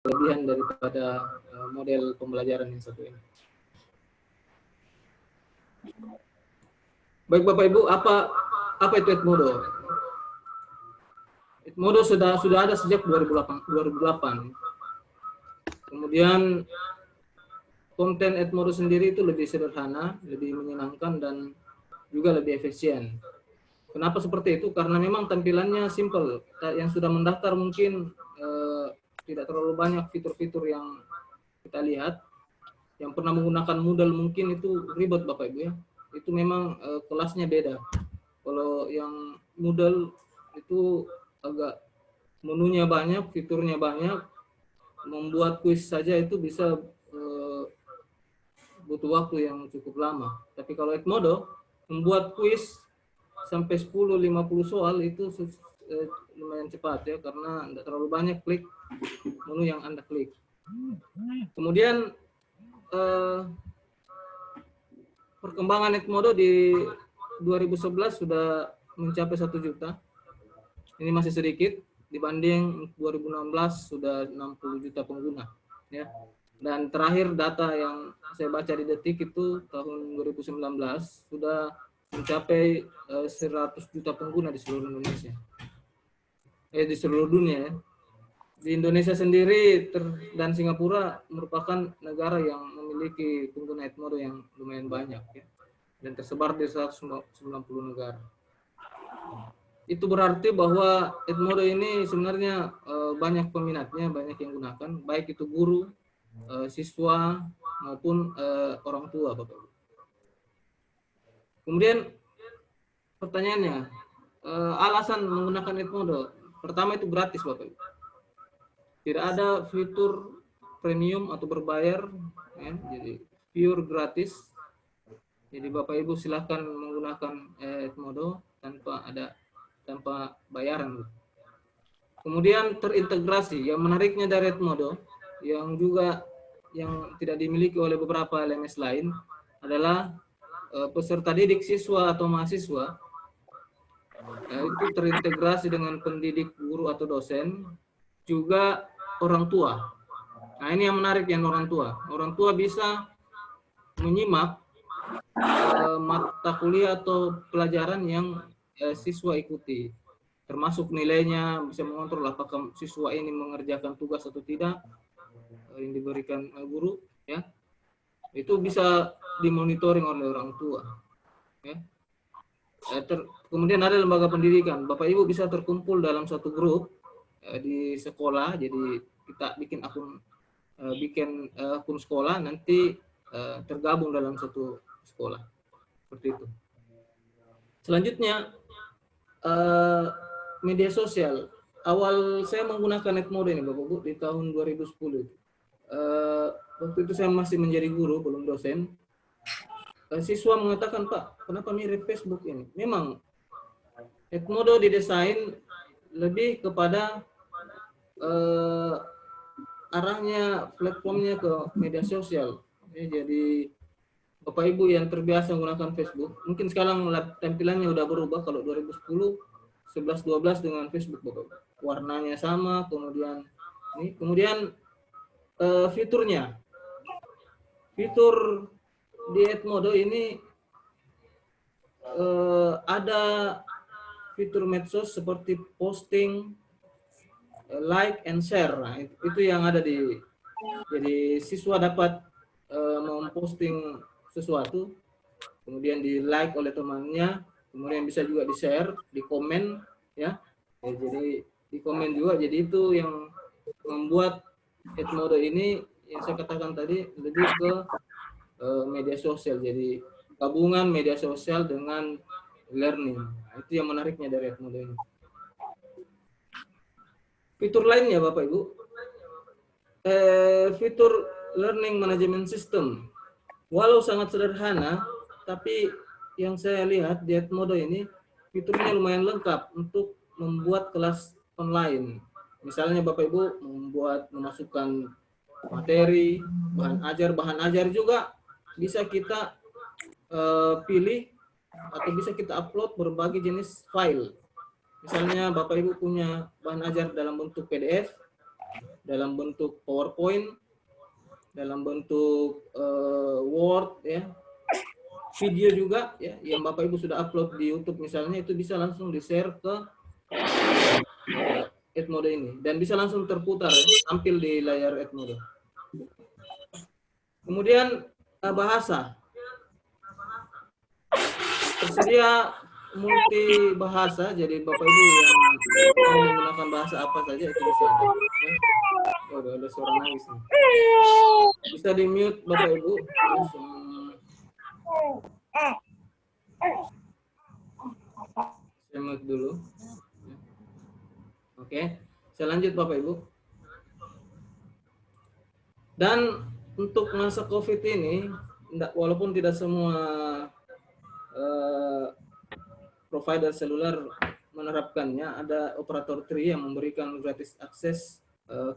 kelebihan daripada model pembelajaran yang satu ini. Baik Bapak Ibu, apa itu Edmodo? Edmodo sudah ada sejak 2008. Kemudian konten Edmodo sendiri itu lebih sederhana, lebih menyenangkan, dan juga lebih efisien. Kenapa seperti itu? Karena memang tampilannya simple. Yang sudah mendaftar mungkin tidak terlalu banyak fitur-fitur yang kita lihat. Yang pernah menggunakan Moodle mungkin itu ribet Bapak Ibu ya. Itu memang kelasnya beda. Kalau yang Moodle itu agak menunya banyak, fiturnya banyak, membuat kuis saja itu bisa butuh waktu yang cukup lama. Tapi kalau Edmodo membuat kuis sampai 10-50 soal itu lumayan cepat ya, karena tidak terlalu banyak klik menu yang Anda klik. Kemudian perkembangan Edmodo di 2011 sudah mencapai 1 juta. Ini masih sedikit dibanding 2016 sudah 60 juta pengguna ya. Dan terakhir data yang saya baca di Detik itu tahun 2019 sudah mencapai 100 juta pengguna di seluruh Indonesia. Di seluruh dunia ya. Di Indonesia sendiri dan Singapura merupakan negara yang memiliki pengguna Edmodo yang lumayan banyak ya, dan tersebar di 190 negara. Itu berarti bahwa Edmodo ini sebenarnya banyak peminatnya, banyak yang gunakan, baik itu guru, siswa maupun orang tua Bapak Ibu. Kemudian pertanyaannya, alasan menggunakan Edmodo. Pertama itu gratis Bapak Ibu. Tidak ada fitur premium atau berbayar ya, jadi pure gratis. Jadi Bapak Ibu silahkan menggunakan Edmodo tanpa bayaran. Kemudian terintegrasi. Yang menariknya dari Edmodo yang tidak dimiliki oleh beberapa LMS lain adalah peserta didik siswa atau mahasiswa itu terintegrasi dengan pendidik, guru atau dosen, juga orang tua. Nah ini yang menarik, yang orang tua. Orang tua bisa menyimak mata kuliah atau pelajaran yang siswa ikuti, termasuk nilainya, bisa mengontrol apakah siswa ini mengerjakan tugas atau tidak yang diberikan guru ya. Itu bisa dimonitoring oleh orang tua ya. Kemudian ada lembaga pendidikan. Bapak Ibu bisa terkumpul dalam satu grup di sekolah. Jadi kita bikin akun sekolah, nanti tergabung dalam satu sekolah seperti itu. Selanjutnya media sosial. Awal saya menggunakan Edmodo ini Bapak Ibu di tahun 2010. Waktu itu saya masih menjadi guru, belum dosen. Siswa mengatakan, Pak, kenapa mirip Facebook ini? Memang Edmodo didesain lebih kepada arahnya platformnya ke media sosial. Jadi Bapak Ibu yang terbiasa menggunakan Facebook, mungkin sekarang tampilannya udah berubah. Kalau 2010, 11, 12 dengan Facebook Bapak Ibu. Warnanya sama, kemudian fiturnya. Fitur di Edmodo ini ada fitur medsos seperti posting, like and share. Nah, itu yang ada jadi siswa dapat memposting sesuatu, kemudian di like oleh temannya, kemudian bisa juga di share, di komen ya. Jadi di komen juga. Jadi itu yang membuat Edmodo ini yang saya katakan tadi lebih ke media sosial. Jadi gabungan media sosial dengan learning. Nah, itu yang menariknya dari Edmodo ini. Fitur lainnya Bapak Ibu, fitur learning management system. Walau sangat sederhana, tapi yang saya lihat di Edmodo ini fiturnya lumayan lengkap untuk membuat kelas online. Misalnya Bapak Ibu memasukkan materi, bahan ajar juga bisa kita pilih atau bisa kita upload berbagai jenis file. Misalnya Bapak Ibu punya bahan ajar dalam bentuk PDF, dalam bentuk PowerPoint, dalam bentuk Word, ya, video juga, ya, yang Bapak Ibu sudah upload di YouTube misalnya, itu bisa langsung di-share ke Edmodo ini dan bisa langsung terputar, ya, tampil di layar Edmodo. Kemudian bahasa, tersedia multi bahasa, jadi Bapak Ibu yang mau menggunakan bahasa apa saja itu bisa ada. Ya. Oh, ada suara nangis nih. Bisa di mute Bapak Ibu. Saya mute dulu. Oke, saya lanjut Bapak Ibu. Dan untuk masa COVID ini, walaupun tidak semua provider seluler menerapkannya, ada operator TRI yang memberikan gratis akses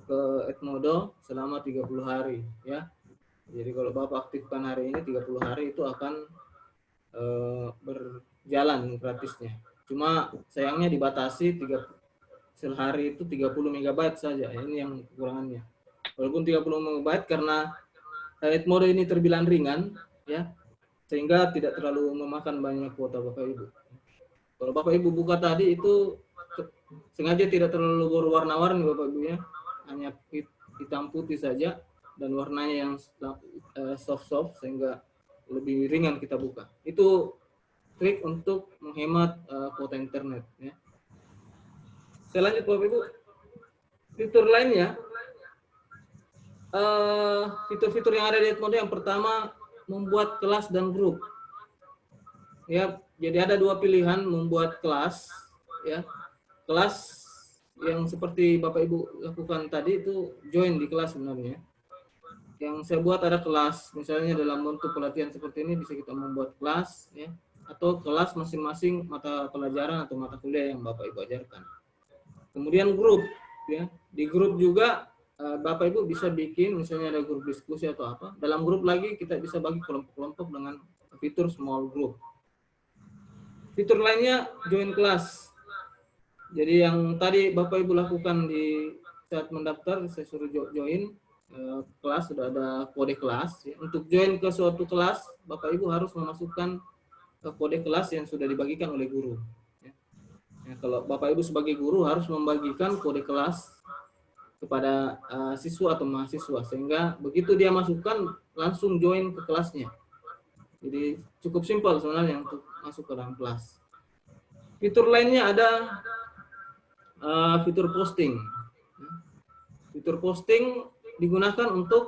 ke Edmodo selama 30 hari, ya. Jadi kalau Bapak aktifkan hari ini, 30 hari itu akan berjalan gratisnya. Cuma sayangnya dibatasi sehari itu 30 MB saja. Ini yang kekurangannya. Walaupun 30 MB karena Edmodo ini terbilang ringan, ya, sehingga tidak terlalu memakan banyak kuota Bapak Ibu. Kalau Bapak Ibu buka tadi itu sengaja tidak terlalu berwarna-warni Bapak Ibu, ya, hanya hitam putih saja dan warnanya yang soft-soft sehingga lebih ringan kita buka. Itu trik untuk menghemat kuota internet, ya. Saya lanjut Bapak Ibu. Fitur lainnya, fitur-fitur yang ada di Edmodo yang pertama membuat kelas dan grup. Ya, jadi ada dua pilihan membuat kelas, ya. Kelas yang seperti Bapak Ibu lakukan tadi itu join di kelas sebenarnya. Yang saya buat ada kelas, misalnya dalam bentuk pelatihan seperti ini bisa kita membuat kelas, ya, atau kelas masing-masing mata pelajaran atau mata kuliah yang Bapak Ibu ajarkan. Kemudian grup, ya. Di grup juga Bapak Ibu bisa bikin misalnya ada grup diskusi atau apa. Dalam grup lagi kita bisa bagi kelompok-kelompok dengan fitur small group. Fitur lainnya join kelas. Jadi yang tadi Bapak Ibu lakukan di saat mendaftar, saya suruh join kelas, sudah ada kode kelas. Ya. Untuk join ke suatu kelas, Bapak Ibu harus memasukkan kode kelas yang sudah dibagikan oleh guru. Ya, kalau Bapak Ibu sebagai guru harus membagikan kode kelas kepada siswa atau mahasiswa, sehingga begitu dia masukkan langsung join ke kelasnya. Jadi cukup simpel sebenarnya untuk masuk ke dalam kelas. Fitur lainnya ada fitur posting. Fitur posting digunakan untuk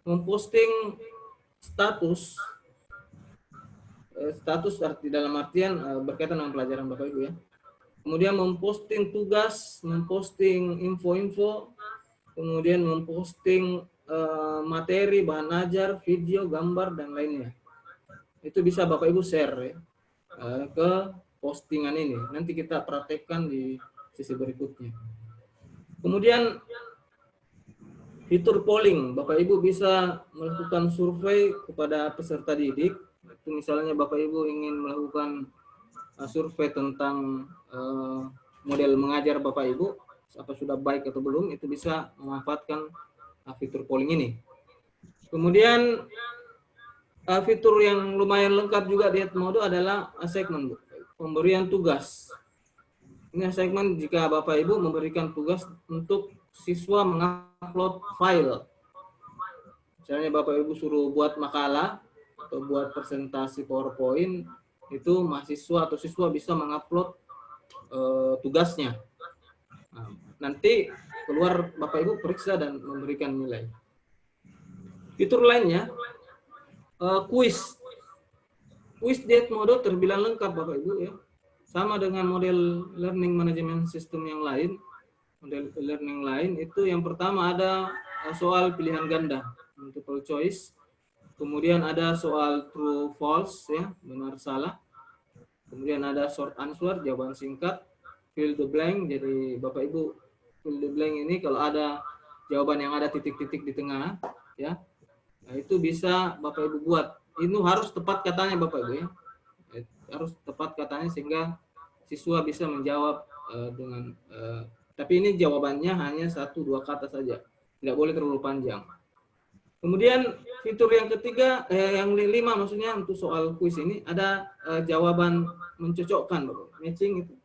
memposting status dalam artian berkaitan dengan pelajaran Bapak Ibu, ya. Kemudian memposting tugas, memposting info-info, kemudian memposting materi, bahan ajar, video, gambar, dan lainnya. Itu bisa Bapak Ibu share, ya, ke postingan ini. Nanti kita praktekkan di sesi berikutnya. Kemudian fitur polling, Bapak Ibu bisa melakukan survei kepada peserta didik. Itu misalnya Bapak Ibu ingin melakukan survei tentang model mengajar Bapak Ibu, apa sudah baik atau belum, itu bisa memanfaatkan fitur polling ini. Kemudian fitur yang lumayan lengkap juga di Edmodo adalah assignment, pemberian tugas. Ini assignment jika Bapak Ibu memberikan tugas untuk siswa mengupload file. Misalnya Bapak Ibu suruh buat makalah atau buat presentasi PowerPoint, itu mahasiswa atau siswa bisa mengupload tugasnya. Nah, nanti keluar Bapak Ibu periksa dan memberikan nilai. Fitur lainnya, kuis. Kuis di Edmodo terbilang lengkap Bapak Ibu, ya. Sama dengan model learning management system yang lain, model learning lain itu yang pertama ada soal pilihan ganda, multiple choice. Kemudian ada soal true false, ya, benar salah. Kemudian ada short answer, jawaban singkat, fill the blank. Jadi Bapak Ibu fill the blank ini kalau ada jawaban yang ada titik-titik di tengah, ya. Nah, itu bisa Bapak Ibu buat. Ini harus tepat katanya Bapak Ibu, ya. Harus tepat katanya sehingga siswa bisa menjawab dengan Tapi ini jawabannya hanya 1-2 kata saja, tidak boleh terlalu panjang. Kemudian fitur yang ketiga, yang 5 maksudnya untuk soal kuis ini ada jawaban mencocokkan, matching itu.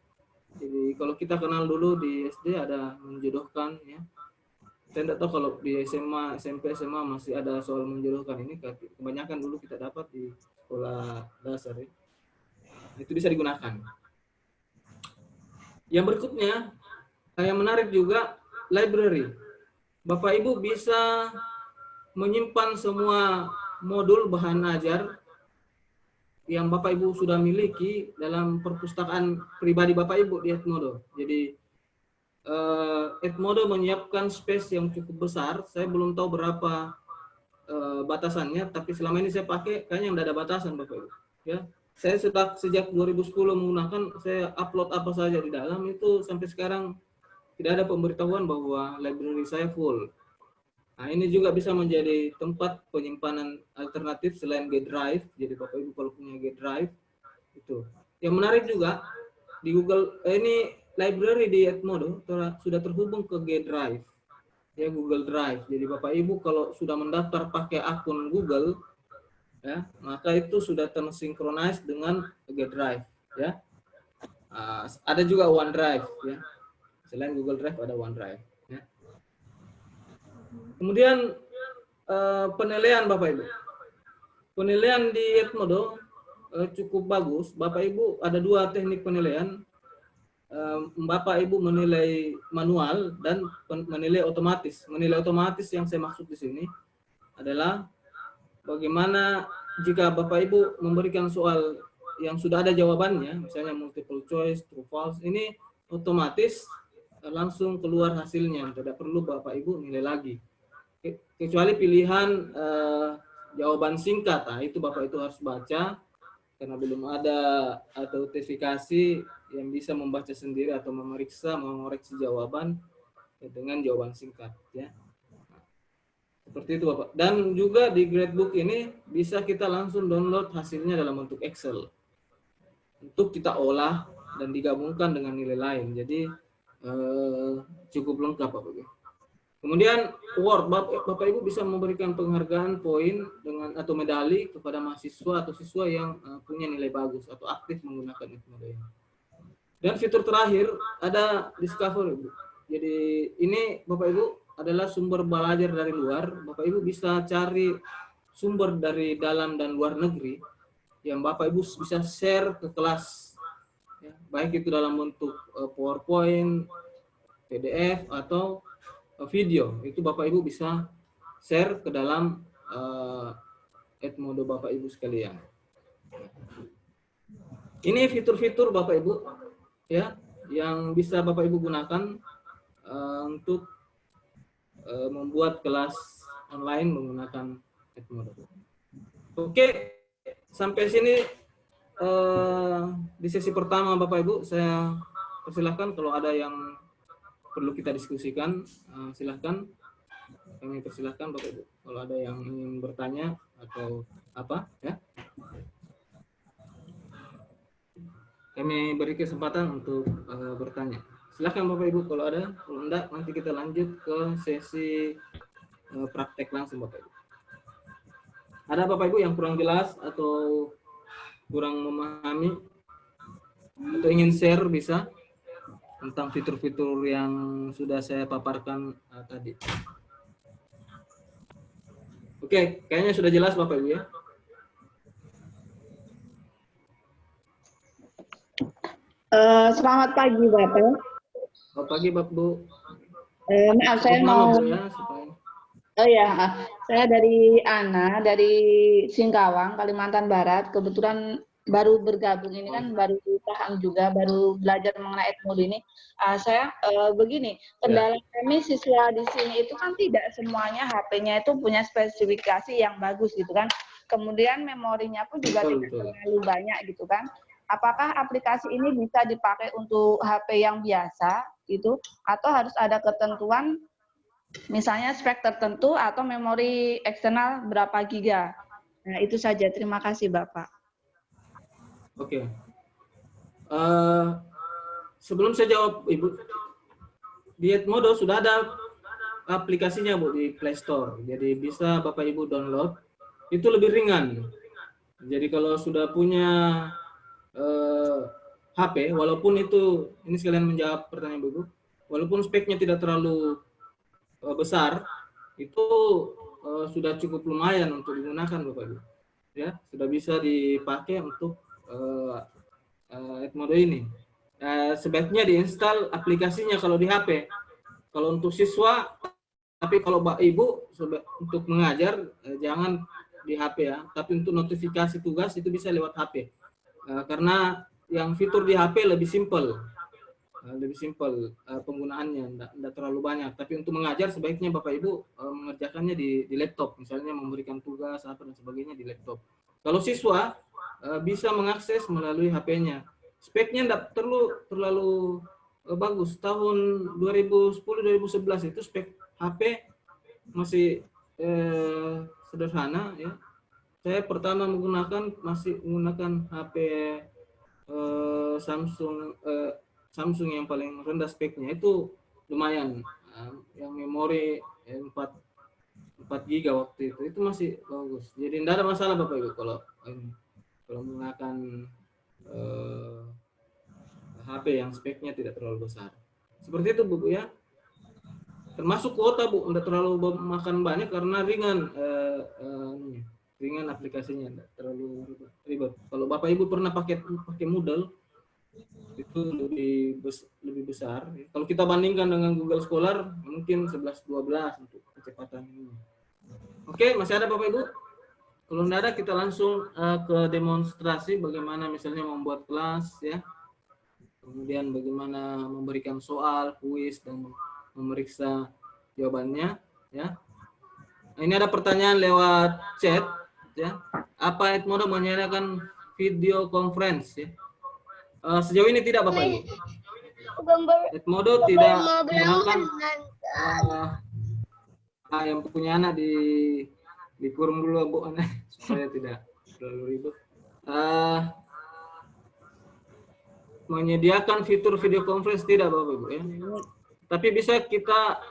Jadi kalau kita kenal dulu di SD ada menjodohkan, ya. Saya tidak tahu kalau di SMA, SMP, SMA masih ada soal menjodohkan ini. Kebanyakan dulu kita dapat di sekolah dasar, ya. Itu bisa digunakan. Yang berikutnya, yang menarik juga library. Bapak Ibu bisa menyimpan semua modul bahan ajar yang Bapak Ibu sudah miliki dalam perpustakaan pribadi Bapak Ibu di Edmodo. Jadi Edmodo menyiapkan space yang cukup besar. Saya belum tahu berapa batasannya, tapi selama ini saya pakai kayaknya nggak ada batasan Bapak Ibu. Ya, saya sejak 2010 menggunakan, saya upload apa saja di dalam itu sampai sekarang tidak ada pemberitahuan bahwa library saya full. Nah, ini juga bisa menjadi tempat penyimpanan alternatif selain G Drive. Jadi Bapak Ibu kalau punya G Drive itu. Yang menarik juga di Google, ini library di Edmodo sudah terhubung ke G Drive, ya, Google Drive. Jadi Bapak Ibu kalau sudah mendaftar pakai akun Google, ya, maka itu sudah tersinkronis dengan G Drive, ya. Ada juga OneDrive, ya. Selain Google Drive ada OneDrive. Kemudian penilaian Bapak Ibu. Penilaian di Edmodo cukup bagus. Bapak Ibu ada 2 teknik penilaian. Bapak Ibu menilai manual dan menilai otomatis. Menilai otomatis yang saya maksud di sini adalah bagaimana jika Bapak Ibu memberikan soal yang sudah ada jawabannya, misalnya multiple choice, true false, ini otomatis langsung keluar hasilnya, tidak perlu Bapak Ibu nilai lagi. Kecuali pilihan jawaban singkat, nah itu Bapak itu harus baca karena belum ada autentifikasi yang bisa membaca sendiri atau memeriksa, mengoreksi jawaban dengan jawaban singkat, ya. Seperti itu Bapak. Dan juga di Gradebook ini bisa kita langsung download hasilnya dalam bentuk Excel untuk kita olah dan digabungkan dengan nilai lain. Jadi cukup lengkap Bapak Ibu. Kemudian award, Bapak Ibu bisa memberikan penghargaan poin dengan atau medali kepada mahasiswa atau siswa yang punya nilai bagus atau aktif menggunakan Edmodo. Dan fitur terakhir ada Discover, Ibu. Jadi ini Bapak Ibu adalah sumber belajar dari luar. Bapak Ibu bisa cari sumber dari dalam dan luar negeri yang Bapak Ibu bisa share ke kelas, ya, baik itu dalam bentuk PowerPoint, PDF atau video. Itu Bapak Ibu bisa share ke dalam Edmodo Bapak Ibu sekalian. Ini fitur-fitur Bapak Ibu, ya, yang bisa Bapak Ibu gunakan untuk membuat kelas online menggunakan Edmodo. Oke, sampai sini di sesi pertama Bapak Ibu, saya persilahkan kalau ada yang perlu kita diskusikan, silahkan. Kami persilahkan Bapak Ibu kalau ada yang ingin bertanya atau apa, ya. Kami beri kesempatan untuk bertanya. Silahkan Bapak Ibu kalau ada, kalau enggak nanti kita lanjut ke sesi praktek langsung Bapak Ibu. Ada Bapak Ibu yang kurang jelas atau kurang memahami atau ingin share bisa tentang fitur-fitur yang sudah saya paparkan tadi. Oke, kayaknya sudah jelas Bapak Ibu, ya. Selamat pagi Bapak. Selamat pagi Bapak Bu. Maaf saya mau. Bu, ya, supaya... Oh ya, saya dari Ana dari Singkawang, Kalimantan Barat. Kebetulan baru bergabung ini kan, baru paham juga, baru belajar mengenai Edmodo ini. Saya begini, kendala kami siswa di sini itu kan tidak semuanya HP-nya itu punya spesifikasi yang bagus gitu kan. Kemudian memorinya pun juga tidak terlalu banyak gitu kan. Apakah aplikasi ini bisa dipakai untuk HP yang biasa gitu, atau harus ada ketentuan misalnya spek tertentu atau memori eksternal berapa giga? Nah, itu saja. Terima kasih, Bapak. Oke. Sebelum saya jawab, Ibu, Di Edmodo sudah ada aplikasinya Bu di Play Store. Jadi bisa Bapak Ibu download. Itu lebih ringan. Jadi kalau sudah punya HP, walaupun itu, ini sekalian menjawab pertanyaan Ibu, walaupun speknya tidak terlalu besar, itu sudah cukup lumayan untuk digunakan Bapak Ibu. Ya, sudah bisa dipakai untuk Edmodo ini. Sebaiknya diinstal aplikasinya kalau di HP. Kalau untuk siswa, tapi kalau Bapak Ibu untuk mengajar jangan di HP ya, tapi untuk notifikasi tugas itu bisa lewat HP. Karena yang fitur di HP lebih simpel. Penggunaannya, tidak terlalu banyak. Tapi untuk mengajar sebaiknya Bapak Ibu mengerjakannya di laptop, misalnya memberikan tugas apa dan sebagainya di laptop. Kalau siswa bisa mengakses melalui HP-nya. Speknya tidak terlalu bagus. Tahun 2010-2011 itu spek HP masih sederhana ya. Saya pertama masih menggunakan HP Samsung yang paling rendah speknya itu lumayan, yang memori 4 GB waktu itu masih bagus. Jadi tidak ada masalah Bapak Ibu kalau menggunakan HP yang speknya tidak terlalu besar. Seperti itu Bu ya. Termasuk kuota Bu, tidak terlalu makan banyak karena ringan aplikasinya, tidak terlalu ribet. Kalau Bapak Ibu pernah pakai Moodle, itu lebih besar. Kalau kita bandingkan dengan Google Scholar, mungkin 11-12 untuk kecepatan ini. Oke, masih ada Bapak Ibu? Kalau tidak ada, kita langsung ke demonstrasi bagaimana misalnya membuat kelas ya. Kemudian bagaimana memberikan soal, kuis, dan memeriksa jawabannya ya. Ini ada pertanyaan lewat chat ya. Apa Edmodo menyediakan video conference ya? Sejauh ini tidak Bapak Ibu. Edmodo tidak menggunakan yang punya anak dikurung dulu Bu supaya tidak terlalu ribet. Menyediakan fitur video conference tidak Bapak Ibu ya. Tapi bisa kita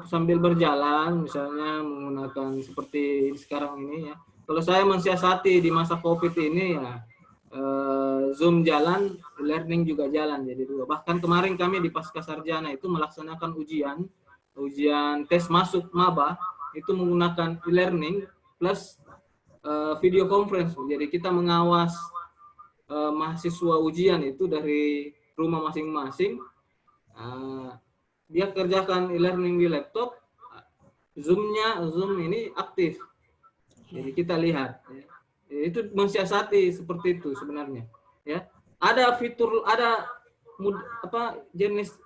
sambil berjalan misalnya menggunakan seperti sekarang ini ya. Kalau saya mensiasati di masa Covid ini ya, Zoom jalan, learning juga jalan, jadi dua. Bahkan kemarin kami di Pasca Sarjana itu melaksanakan ujian tes masuk maba itu menggunakan e-learning plus video conference. Jadi kita mengawas mahasiswa ujian itu dari rumah masing-masing. Dia kerjakan e-learning di laptop, Zoom ini aktif. Jadi kita lihat ya. Itu mensiasati seperti itu sebenarnya ya. Ada fitur, ada jenis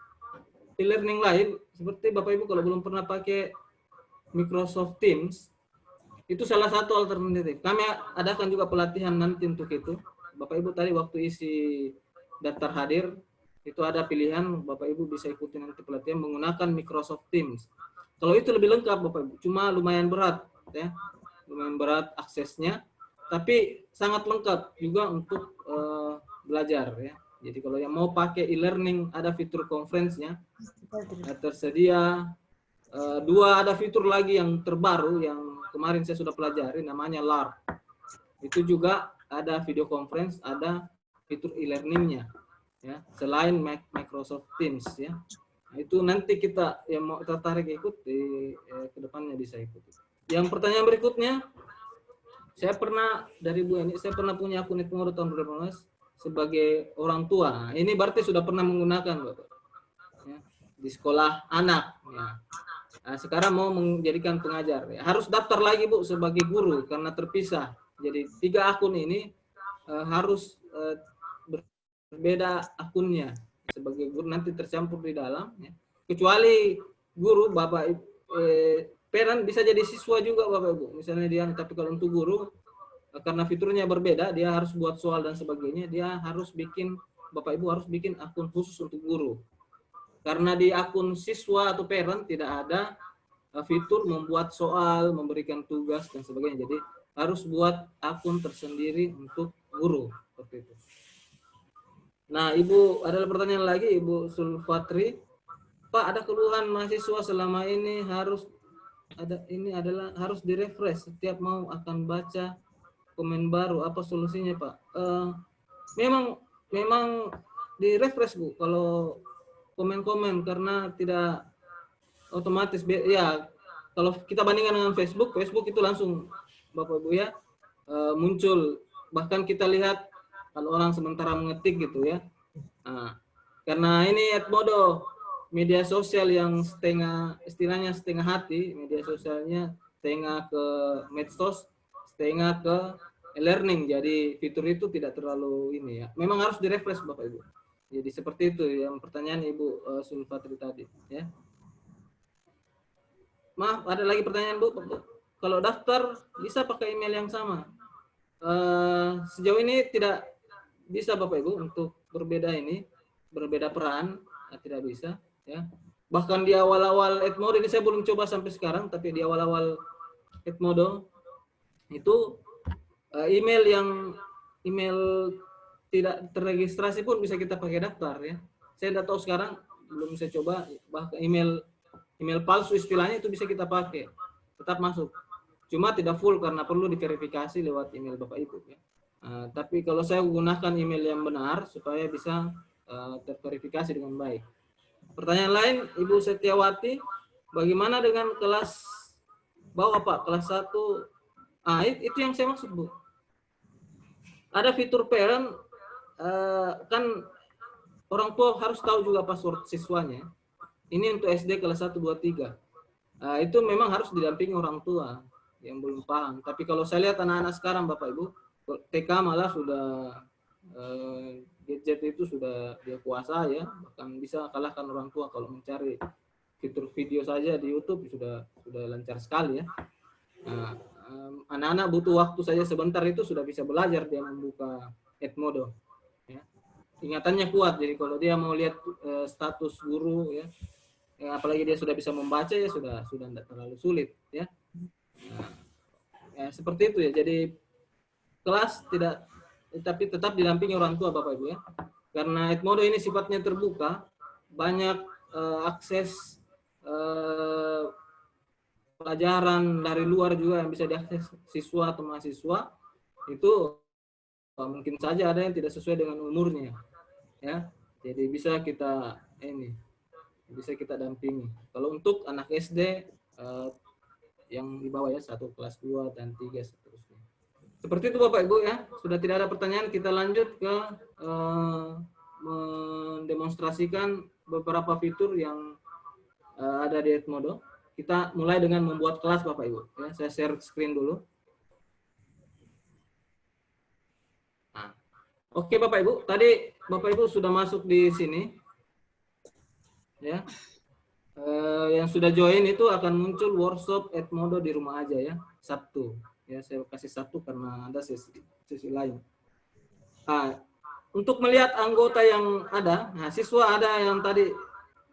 e-learning lain seperti Bapak Ibu kalau belum pernah pakai Microsoft Teams, itu salah satu alternatif. Kami adakan juga pelatihan nanti untuk itu. Bapak Ibu tadi waktu isi daftar hadir itu ada pilihan, Bapak Ibu bisa ikuti nanti pelatihan menggunakan Microsoft Teams. Kalau itu lebih lengkap Bapak Ibu, cuma lumayan berat ya, lumayan berat aksesnya, tapi sangat lengkap juga untuk belajar ya. Jadi kalau yang mau pakai e-learning ada fitur conference-nya, tersedia ada fitur lagi yang terbaru yang kemarin saya sudah pelajari namanya LARP. Itu juga ada video conference, ada fitur e-learning-nya. Ya, selain Microsoft Teams ya. Nah, itu nanti kita yang mau tertarik ikut ke depannya bisa ikut. Yang pertanyaan berikutnya, saya pernah dari Bu ini, saya pernah punya akun Edmodo tahun 2018 sebagai orang tua. Nah, ini berarti sudah pernah menggunakan Bapak. Ya, di sekolah anak ya. Nah, sekarang mau menjadikan pengajar. Ya, harus daftar lagi Bu sebagai guru karena terpisah. Jadi 3 akun ini harus berbeda akunnya sebagai guru, nanti tercampur di dalam ya. Kecuali guru Bapak parent bisa jadi siswa juga Bapak Ibu misalnya dia, tapi kalau untuk guru karena fiturnya berbeda, dia harus buat soal dan sebagainya, dia harus bikin, Bapak Ibu harus bikin akun khusus untuk guru. Karena di akun siswa atau parent tidak ada fitur membuat soal, memberikan tugas dan sebagainya, jadi harus buat akun tersendiri untuk guru seperti itu. Nah, Ibu, ada pertanyaan lagi, Ibu Sulfatri. Pak, ada keluhan mahasiswa selama ini harus harus direfresh setiap mau akan baca komen baru. Apa solusinya, Pak? Memang direfresh, Bu, kalau komen-komen, karena tidak otomatis. Ya, kalau kita bandingkan dengan Facebook itu langsung, Bapak Ibu ya, muncul. Bahkan kita lihat kalau orang sementara mengetik gitu ya. Nah, karena ini Edmodo media sosial yang istilahnya setengah hati, media sosialnya setengah ke medsos, setengah ke e-learning. Jadi fitur itu tidak terlalu ini ya. Memang harus direfresh Bapak Ibu. Jadi seperti itu yang pertanyaan Ibu Sulfatri tadi ya. Maaf, ada lagi pertanyaan Bu? Kalau daftar bisa pakai email yang sama? Sejauh ini tidak bisa Bapak Ibu untuk berbeda peran, tidak bisa ya. Bahkan di awal-awal Edmodo ini saya belum coba sampai sekarang, tapi di awal-awal Edmodo itu email tidak terregistrasi pun bisa kita pakai daftar ya. Saya tidak tahu sekarang, belum saya coba. Bahkan email palsu istilahnya itu bisa kita pakai, tetap masuk. Cuma tidak full karena perlu diverifikasi lewat email Bapak Ibu ya. Tapi kalau saya gunakan email yang benar supaya bisa terverifikasi dengan baik. Pertanyaan lain, Ibu Setiawati, bagaimana dengan kelas bawah Pak, kelas 1? Itu yang saya maksud Bu. Ada fitur parent, kan orang tua harus tahu juga password siswanya. Ini untuk SD kelas 1, 2, 3. Itu memang harus didampingi orang tua yang belum paham. Tapi kalau saya lihat anak-anak sekarang Bapak Ibu, TK malah sudah gadget itu sudah dia kuasa ya, bahkan bisa kalahkan orang tua kalau mencari fitur video saja di YouTube sudah lancar sekali ya. Anak-anak butuh waktu saja sebentar itu sudah bisa belajar dia membuka Edmodo. Ya. Ingatannya kuat, jadi kalau dia mau lihat status guru ya, apalagi dia sudah bisa membaca ya sudah tidak terlalu sulit ya. Ya seperti itu ya. Jadi kelas tidak, tapi tetap didampingi orang tua Bapak Ibu ya. Karena Edmodo ini sifatnya terbuka, banyak akses pelajaran dari luar juga yang bisa diakses siswa atau mahasiswa. Itu mungkin saja ada yang tidak sesuai dengan umurnya ya. Jadi bisa kita dampingi. Kalau untuk anak SD yang di bawah ya, 1 kelas 2 dan 3 seterusnya. Seperti itu Bapak Ibu ya. Sudah tidak ada pertanyaan, kita lanjut ke mendemonstrasikan beberapa fitur yang ada di Edmodo. Kita mulai dengan membuat kelas Bapak Ibu ya. Saya share screen dulu. Oke Bapak Ibu, tadi Bapak Ibu sudah masuk di sini ya. Yang sudah join itu akan muncul workshop Edmodo di rumah aja ya, Sabtu. Ya, saya kasih Sabtu karena ada sesi lain. Untuk melihat anggota yang ada, siswa ada yang tadi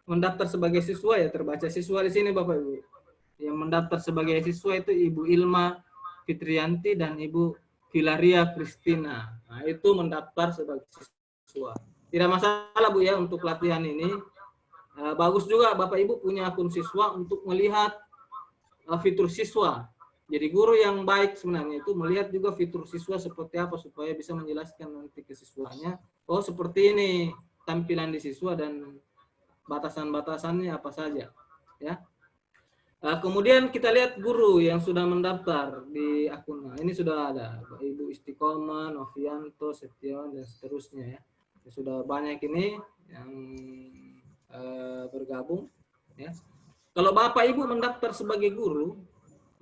mendaftar sebagai siswa ya, terbaca siswa di sini Bapak Ibu. Yang mendaftar sebagai siswa itu Ibu Ilma Fitrianti dan Ibu Vilaria Kristina. Itu mendaftar sebagai siswa. Tidak masalah Bu ya untuk latihan ini. Bagus juga Bapak Ibu punya akun siswa untuk melihat fitur siswa. Jadi guru yang baik sebenarnya itu melihat juga fitur siswa seperti apa supaya bisa menjelaskan nanti ke siswanya. Oh seperti ini tampilan di siswa dan batasan-batasannya apa saja. Ya. Kemudian kita lihat guru yang sudah mendaftar di akunnya. Ini sudah ada Ibu Istiqomah, Novianto, Setion dan seterusnya ya. Sudah banyak ini yang bergabung ya. Kalau Bapak Ibu mendaftar sebagai guru,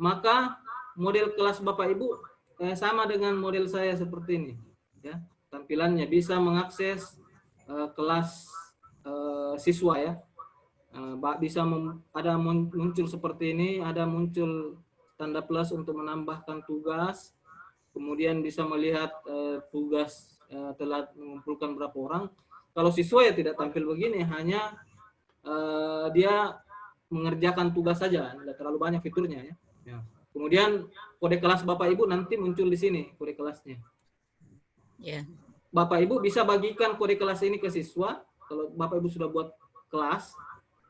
maka model kelas Bapak Ibu sama dengan model saya seperti ini ya. Tampilannya bisa mengakses kelas siswa ya. Bisa ada muncul seperti ini, ada muncul tanda plus untuk menambahkan tugas, kemudian bisa melihat tugas telah mengumpulkan berapa orang. Kalau siswa ya tidak tampil begini, hanya dia mengerjakan tugas saja, tidak terlalu banyak fiturnya ya. Kemudian kode kelas Bapak Ibu nanti muncul di sini kode kelasnya. Bapak Ibu bisa bagikan kode kelas ini ke siswa. Kalau Bapak Ibu sudah buat kelas,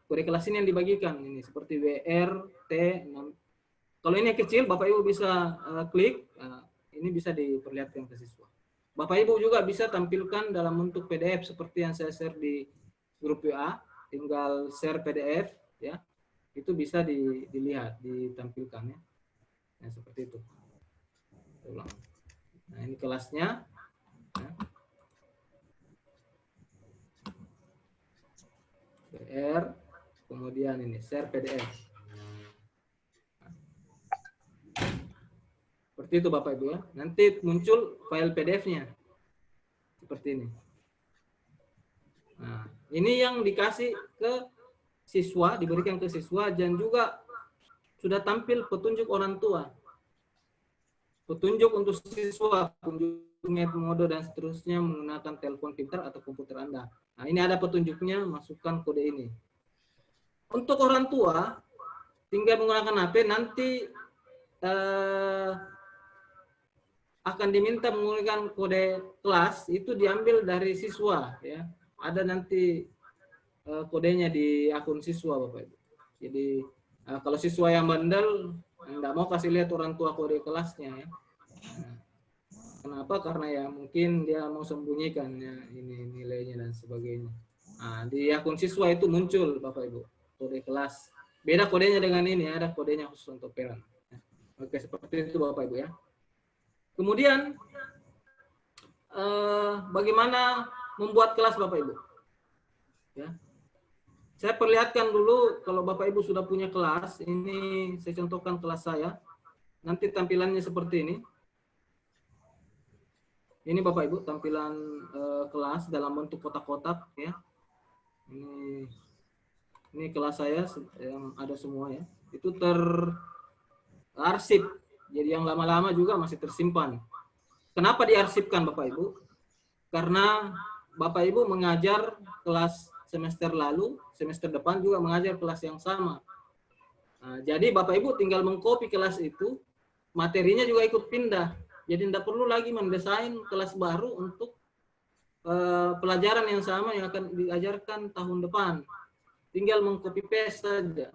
kode kelas ini yang dibagikan. Ini seperti WR, T. Kalau ini yang kecil, Bapak Ibu bisa klik. Ini bisa diperlihatkan ke siswa. Bapak Ibu juga bisa tampilkan dalam bentuk PDF seperti yang saya share di grup WA. Tinggal share PDF, ya. Itu bisa dilihat, ditampilkan, ya. Nah, seperti itu. Ulang. Nah, ini kelasnya. Ya. PR, kemudian ini share PDF. Seperti itu Bapak Ibu, ya. Nanti muncul file PDF-nya. Seperti ini. Nah, ini yang dikasih ke siswa, diberikan ke siswa, dan juga sudah tampil petunjuk orang tua. Petunjuk untuk siswa, petunjuk mode dan seterusnya menggunakan telepon pintar atau komputer Anda. Nah, ini ada petunjuknya, masukkan kode ini. Untuk orang tua, tinggal menggunakan HP, nanti akan diminta menggunakan kode kelas, itu diambil dari siswa, ya. Ada nanti kodenya di akun siswa, Bapak Ibu. Jadi kalau siswa yang bandel, nggak mau kasih lihat orang tua kode kelasnya, ya. Nah, kenapa? Karena ya mungkin dia mau sembunyikan, ya, ini nilainya dan sebagainya. Nah, di akun siswa itu muncul, Bapak Ibu, kode kelas. Beda kodenya dengan ini, ada kodenya khusus untuk parent. Oke, seperti itu Bapak Ibu, ya. Kemudian bagaimana membuat kelas Bapak Ibu? Ya. Saya perlihatkan dulu kalau Bapak Ibu sudah punya kelas, ini saya contohkan kelas saya. Nanti tampilannya seperti ini. Ini Bapak Ibu tampilan kelas dalam bentuk kotak-kotak, ya. Ini kelas saya yang ada semua, ya. Itu terarsip. Jadi yang lama-lama juga masih tersimpan. Kenapa diarsipkan Bapak Ibu? Karena Bapak Ibu mengajar kelas semester lalu, semester depan juga mengajar kelas yang sama. Nah, jadi Bapak Ibu tinggal mengcopy kelas itu, materinya juga ikut pindah. Jadi tidak perlu lagi mendesain kelas baru untuk pelajaran yang sama yang akan diajarkan tahun depan. Tinggal mengcopy paste saja,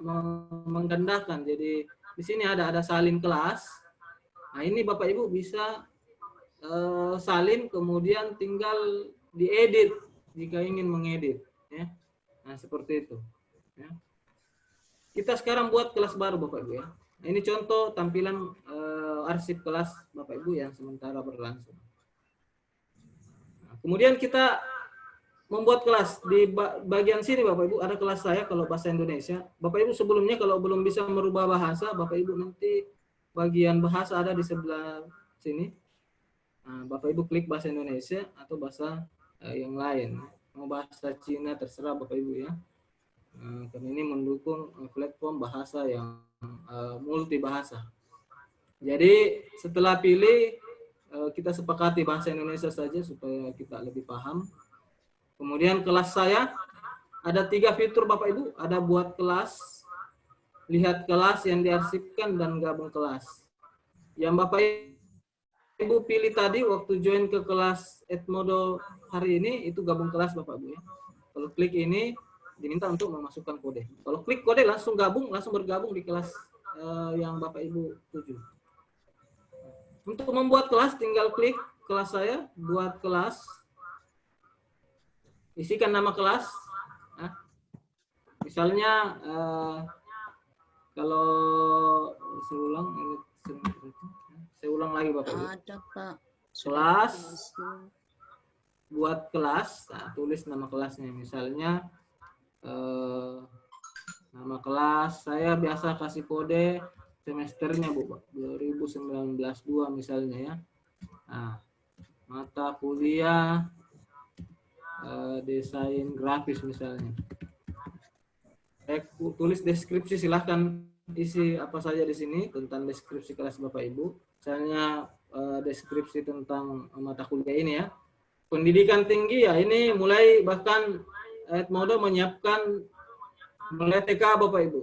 menggandakan. Jadi di sini ada salin kelas. Nah, ini Bapak Ibu bisa salin, kemudian tinggal diedit jika ingin mengedit, ya. Nah, seperti itu, ya. Kita sekarang buat kelas baru Bapak Ibu, ya. Nah, ini contoh tampilan arsip kelas Bapak Ibu yang sementara berlangsung. Nah, kemudian kita membuat kelas di bagian sini Bapak Ibu ada kelas saya kalau bahasa Indonesia. Bapak Ibu sebelumnya kalau belum bisa merubah bahasa, Bapak Ibu nanti bagian bahasa ada di sebelah sini. Nah, Bapak Ibu klik bahasa Indonesia atau bahasa yang lain. Mau bahasa Cina terserah Bapak Ibu, ya. Karena ini mendukung platform bahasa yang multi bahasa. Jadi setelah pilih, kita sepakati bahasa Indonesia saja supaya kita lebih paham. Kemudian kelas saya ada 3 fitur Bapak Ibu, ada buat kelas, lihat kelas yang diarsipkan, dan gabung kelas. Yang Bapak Ibu pilih tadi waktu join ke kelas Edmodo hari ini, itu gabung kelas Bapak Ibu, ya. Kalau klik ini, diminta untuk memasukkan kode. Kalau klik kode langsung gabung, langsung bergabung di kelas yang Bapak Ibu tuju. Untuk membuat kelas, tinggal klik kelas saya, buat kelas, isikan nama kelas. Nah, misalnya kalau saya ulang, saya ulang lagi Bapak Ibu. Ada Pak. Kelas, buat kelas, nah, tulis nama kelasnya. Misalnya nama kelas saya biasa kasih kode semesternya Bu, 2019-2 misalnya, ya. Nah, mata kuliah desain grafis misalnya. Saya tulis deskripsi, silahkan isi apa saja di sini tentang deskripsi kelas Bapak Ibu. Misalnya deskripsi tentang mata kuliah ini, ya. Pendidikan tinggi, ya, ini mulai bahkan Edmodo menyiapkan mulai TK Bapak Ibu.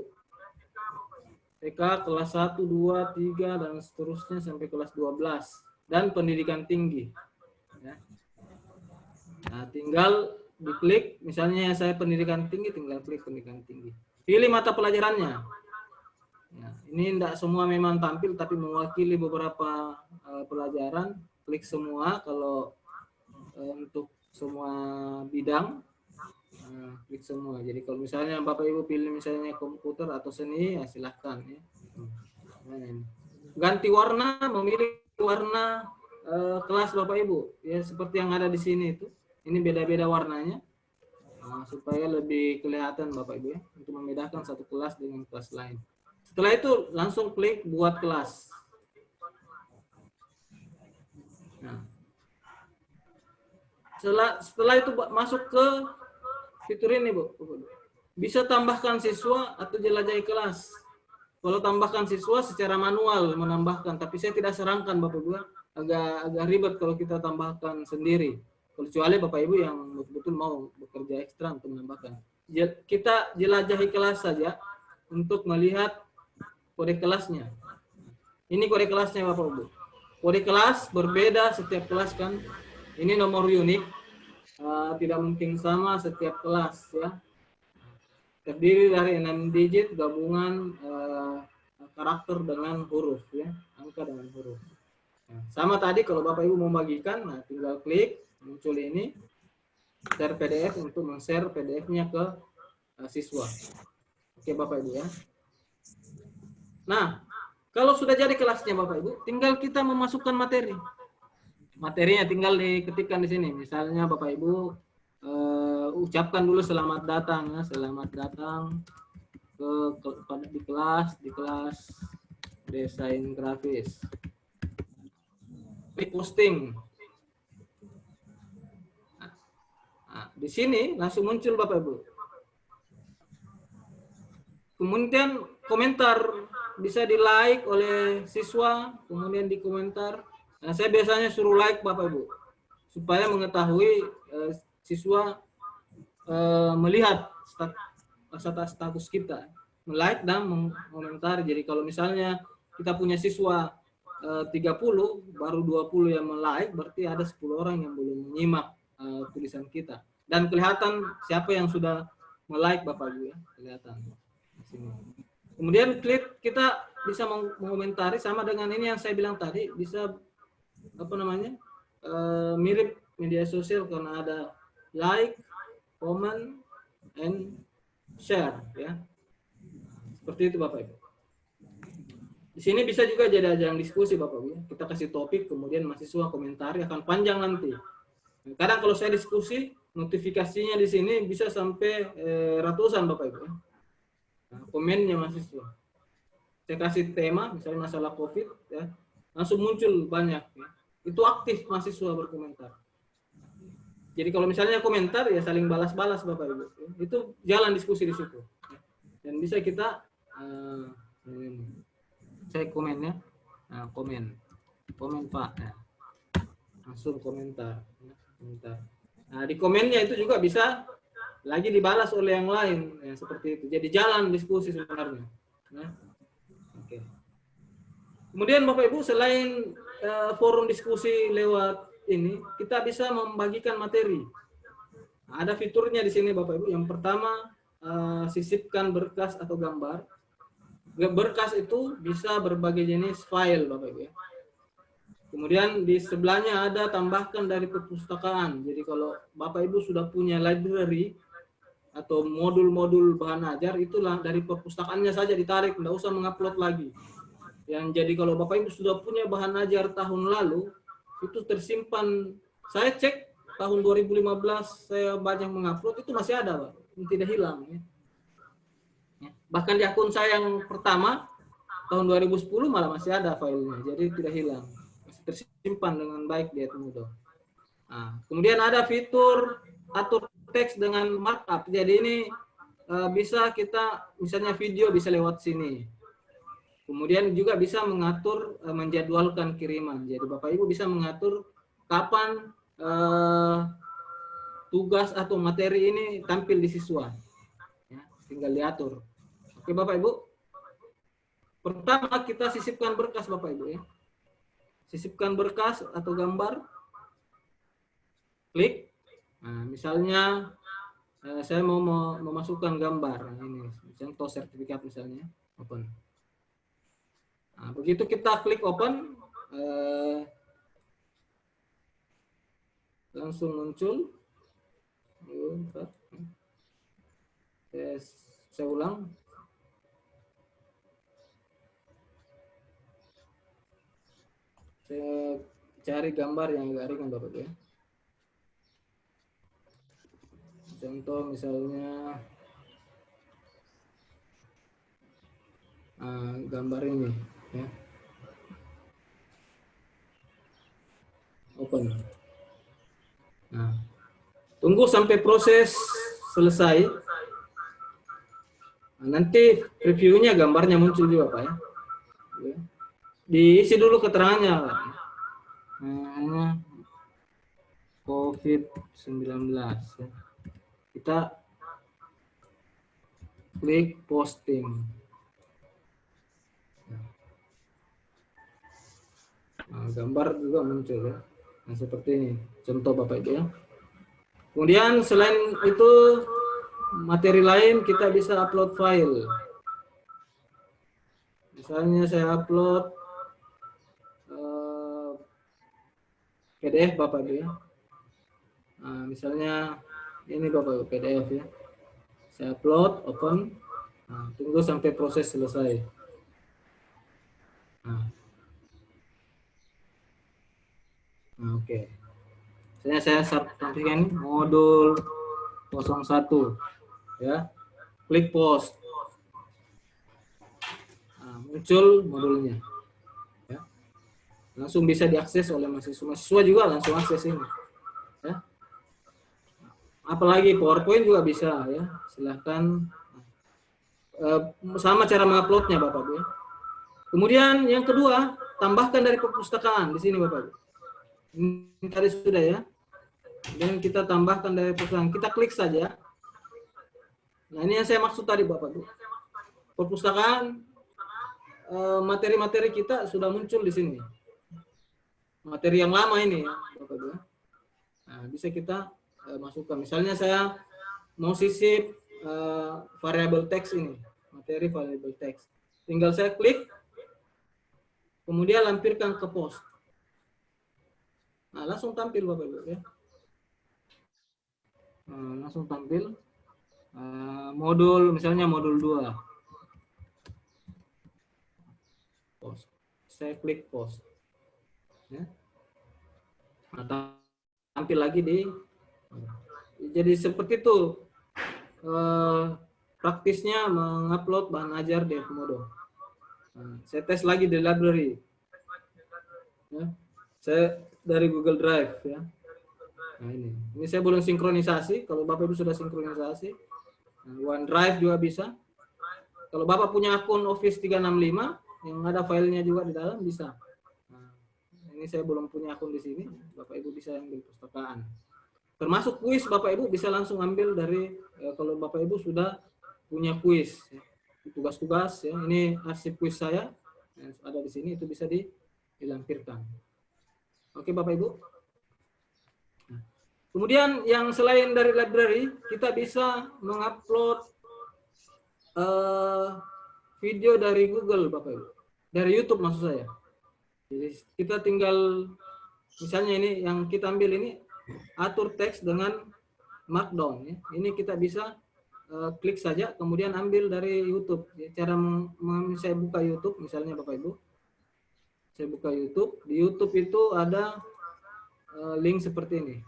TK kelas 1, 2, 3 dan seterusnya sampai kelas 12 dan pendidikan tinggi, ya. Nah, tinggal diklik, misalnya saya pendidikan tinggi, tinggal klik pendidikan tinggi. Pilih mata pelajarannya. Nah, ini tidak semua memang tampil, tapi mewakili beberapa pelajaran. Klik semua kalau untuk semua bidang. Klik semua. Jadi kalau misalnya Bapak Ibu pilih misalnya komputer atau seni, ya silahkan ya. Ganti warna, memilih warna kelas Bapak Ibu ya, seperti yang ada di sini itu. Ini beda-beda warnanya supaya lebih kelihatan Bapak Ibu ya, untuk membedakan satu kelas dengan kelas lain. Setelah itu langsung klik buat kelas. Nah, setelah itu masuk ke fitur ini Bu, bisa tambahkan siswa atau jelajahi kelas. Kalau tambahkan siswa secara manual menambahkan, tapi saya tidak sarankan Bapak Ibu, agak ribet kalau kita tambahkan sendiri. Kecuali Bapak Ibu yang betul-betul mau bekerja ekstra untuk menambahkan. Kita jelajahi kelas saja untuk melihat kode kelasnya. Ini kode kelasnya Bapak Ibu. Kode kelas berbeda setiap kelas kan. Ini nomor unik, tidak mungkin sama setiap kelas ya. Terdiri dari 6 digit gabungan karakter dengan huruf ya, angka dengan huruf. Nah, sama tadi kalau Bapak Ibu mau bagikan, nah tinggal klik muncul ini share PDF untuk men-share PDF-nya ke siswa. Oke Bapak Ibu ya. Nah, kalau sudah jadi kelasnya Bapak Ibu, tinggal kita memasukkan materi. Materinya tinggal diketikkan di sini. Misalnya Bapak Ibu ucapkan dulu selamat datang ya, selamat datang di kelas desain grafis. Klik posting. Nah, di sini langsung muncul Bapak Ibu. Kemudian komentar bisa di like oleh siswa, kemudian di komentar. Nah, saya biasanya suruh like Bapak Ibu supaya mengetahui siswa melihat status kita, like dan mengomentari. Jadi kalau misalnya kita punya siswa 30, baru 20 yang like, berarti ada 10 orang yang belum menyimak tulisan kita. Dan kelihatan siapa yang sudah like Bapak Ibu ya, kelihatan di sini. Kemudian klik, kita bisa mengomentari sama dengan ini yang saya bilang tadi, bisa apa namanya? Mirip media sosial karena ada like, comment, and share ya. Seperti itu Bapak Ibu. Di sini bisa juga jadi ajang diskusi Bapak Ibu. Kita kasih topik, kemudian mahasiswa komentari, akan panjang nanti. Kadang kalau saya diskusi, notifikasinya di sini bisa sampai ratusan Bapak Ibu. Nah, komennya mahasiswa. Saya kasih tema, misalnya masalah COVID, ya, langsung muncul banyak. Ya. Itu aktif mahasiswa berkomentar. Jadi kalau misalnya komentar, ya saling balas-balas Bapak Ibu. Itu jalan diskusi di situ. Dan bisa kita, saya komennya, komen Pak. Ya. Langsung komentar. Nah, di komennya itu juga bisa lagi dibalas oleh yang lain, ya, seperti itu. Jadi jalan diskusi sebenarnya. Ya. Oke. Kemudian Bapak Ibu, selain forum diskusi lewat ini, kita bisa membagikan materi. Nah, ada fiturnya di sini Bapak Ibu. Yang pertama, sisipkan berkas atau gambar. Berkas itu bisa berbagai jenis file Bapak Ibu ya. Kemudian di sebelahnya ada tambahkan dari perpustakaan. Jadi kalau Bapak Ibu sudah punya library atau modul-modul bahan ajar, itulah dari perpustakaannya saja ditarik, tidak usah mengupload lagi. Yang jadi kalau Bapak Ibu sudah punya bahan ajar tahun lalu, itu tersimpan. Saya cek tahun 2015 saya banyak mengupload, itu masih ada Pak, tidak hilang. Ya. Bahkan di akun saya yang pertama tahun 2010 malah masih ada filenya, jadi tidak hilang. Tersimpan dengan baik di Edmodo. Nah, kemudian ada fitur atur teks dengan markup. Jadi ini bisa kita, misalnya video bisa lewat sini. Kemudian juga bisa mengatur menjadwalkan kiriman. Jadi Bapak Ibu bisa mengatur kapan tugas atau materi ini tampil di siswa. Ya, tinggal diatur. Oke Bapak Ibu. Pertama kita sisipkan berkas Bapak Ibu ya. Sisipkan berkas atau gambar, klik. Nah, misalnya saya mau memasukkan gambar. Nah, ini contoh sertifikat misalnya, open. Nah, begitu kita klik open, langsung muncul. Saya ulang. Saya cari gambar yang agak ringan Bapak ya. Contoh misalnya gambar ini ya. Open. Nah, tunggu sampai proses selesai. Nah, nanti reviewnya gambarnya muncul juga Pak ya. Diisi dulu keterangannya Pak. COVID-19 ya. Kita klik posting. Nah, gambar juga muncul ya. Nah, seperti ini contoh Bapak Ibu ya. Kemudian selain itu materi lain kita bisa upload file. Misalnya saya upload PDF Bapak Ibu ya. Nah, misalnya ini Bapak Ibu PDF ya. Saya upload, open. Nah, tunggu sampai proses selesai. Nah, oke. Saya sampaikan modul 01 ya. Klik post. Nah, muncul modulnya. Ya. Langsung bisa diakses oleh mahasiswa. Mahasiswa juga langsung akses ini. Ya. Apalagi PowerPoint juga bisa ya. Silahkan. Sama cara menguploadnya Bapak Ibu ya. Kemudian yang kedua, tambahkan dari perpustakaan di sini Bapak Ibu. Ini tadi sudah ya. Dan kita tambahkan dari perpustakaan. Kita klik saja. Nah, ini yang saya maksud tadi Bapak Ibu. Perpustakaan materi-materi kita sudah muncul di sini. Materi yang lama ini ya, Bapak Ibu. Nah, bisa kita masukkan. Misalnya saya mau sisip variable text ini, materi variable text. Tinggal saya klik, kemudian lampirkan ke post. Nah, langsung tampil Bapak Ibu ya. Langsung tampil modul, misalnya modul 2. Post. Saya klik post. Ya. Nah, tampil lagi di. Jadi seperti itu praktisnya mengupload bahan ajar di Edmodo. Nah, saya tes lagi di library. Ya. Saya dari Google Drive ya. Nah, ini saya belum sinkronisasi. Kalau Bapak Ibu sudah sinkronisasi, OneDrive juga bisa. Kalau Bapak punya akun Office 365 yang ada filenya juga di dalam bisa. Nah, ini saya belum punya akun di sini. Bapak Ibu bisa ambil perpustakaan. Termasuk kuis Bapak Ibu bisa langsung ambil dari kalau Bapak Ibu sudah punya kuis, ya. Tugas-tugas ya. Ini arsip kuis saya yang ada di sini, itu bisa dilampirkan. Oke Bapak Ibu. Kemudian yang selain dari library, kita bisa mengupload video dari Google Bapak Ibu. Dari YouTube maksud saya. Jadi kita tinggal, misalnya ini yang kita ambil ini, atur teks dengan Markdown. Ya. Ini kita bisa klik saja, kemudian ambil dari YouTube. Cara saya buka YouTube, misalnya Bapak Ibu. Saya buka YouTube. Di YouTube itu ada link seperti ini.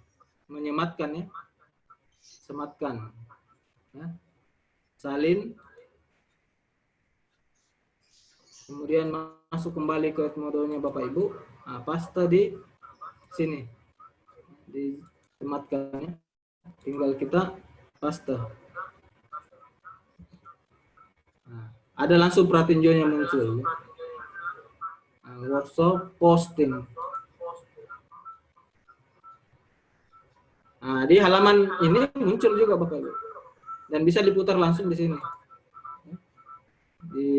Menyematkan ya. Sematkan. Ya. Salin. Kemudian masuk kembali ke Edmodo-nya Bapak Ibu. Nah, paste di sini. Disematkan. Tinggal kita paste. Nah, ada langsung pratinjonya muncul. Ya. Nah, workshop posting. Nah, di halaman ini muncul juga Bapak Ibu. Dan bisa diputar langsung di sini. Di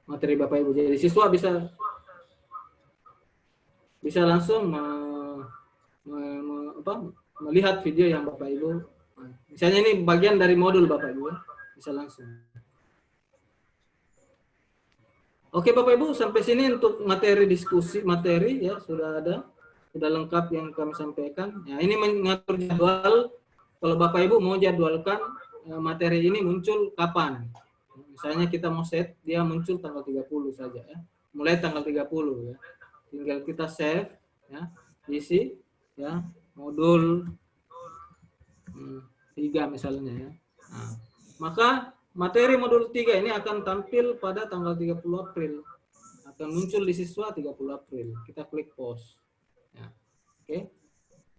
materi Bapak Ibu. Jadi siswa bisa langsung melihat video yang Bapak Ibu. Misalnya ini bagian dari modul Bapak Ibu, bisa langsung. Oke Bapak Ibu, sampai sini untuk materi diskusi, materi ya sudah ada, sudah lengkap yang kami sampaikan. Ya, ini mengatur jadwal. Kalau Bapak Ibu mau jadwalkan materi ini muncul kapan? Misalnya kita mau set, dia muncul tanggal 30 saja ya. Mulai tanggal 30 ya. Tinggal kita save ya, isi ya, modul 3 misalnya ya. Nah, maka materi modul 3 ini akan tampil pada tanggal 30 April. Akan muncul di siswa 30 April. Kita klik post. Ya. Oke.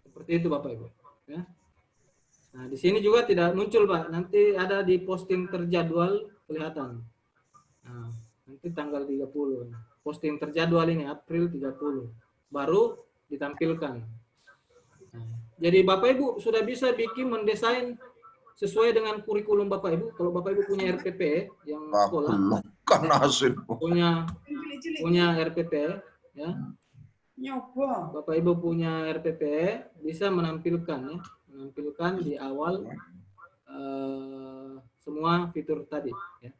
Seperti itu Bapak Ibu. Ya. Nah, di sini juga tidak muncul, Pak. Nanti ada di posting terjadwal kelihatan. Nah, nanti tanggal 30. Posting terjadwal ini April 30. Baru ditampilkan. Nah, jadi Bapak Ibu sudah bisa bikin mendesain sesuai dengan kurikulum Bapak Ibu. Kalau Bapak Ibu punya RPP yang sekolah punya RPP ya. Bapak Ibu punya RPP bisa menampilkan ya, menampilkan di awal semua fitur tadi ya.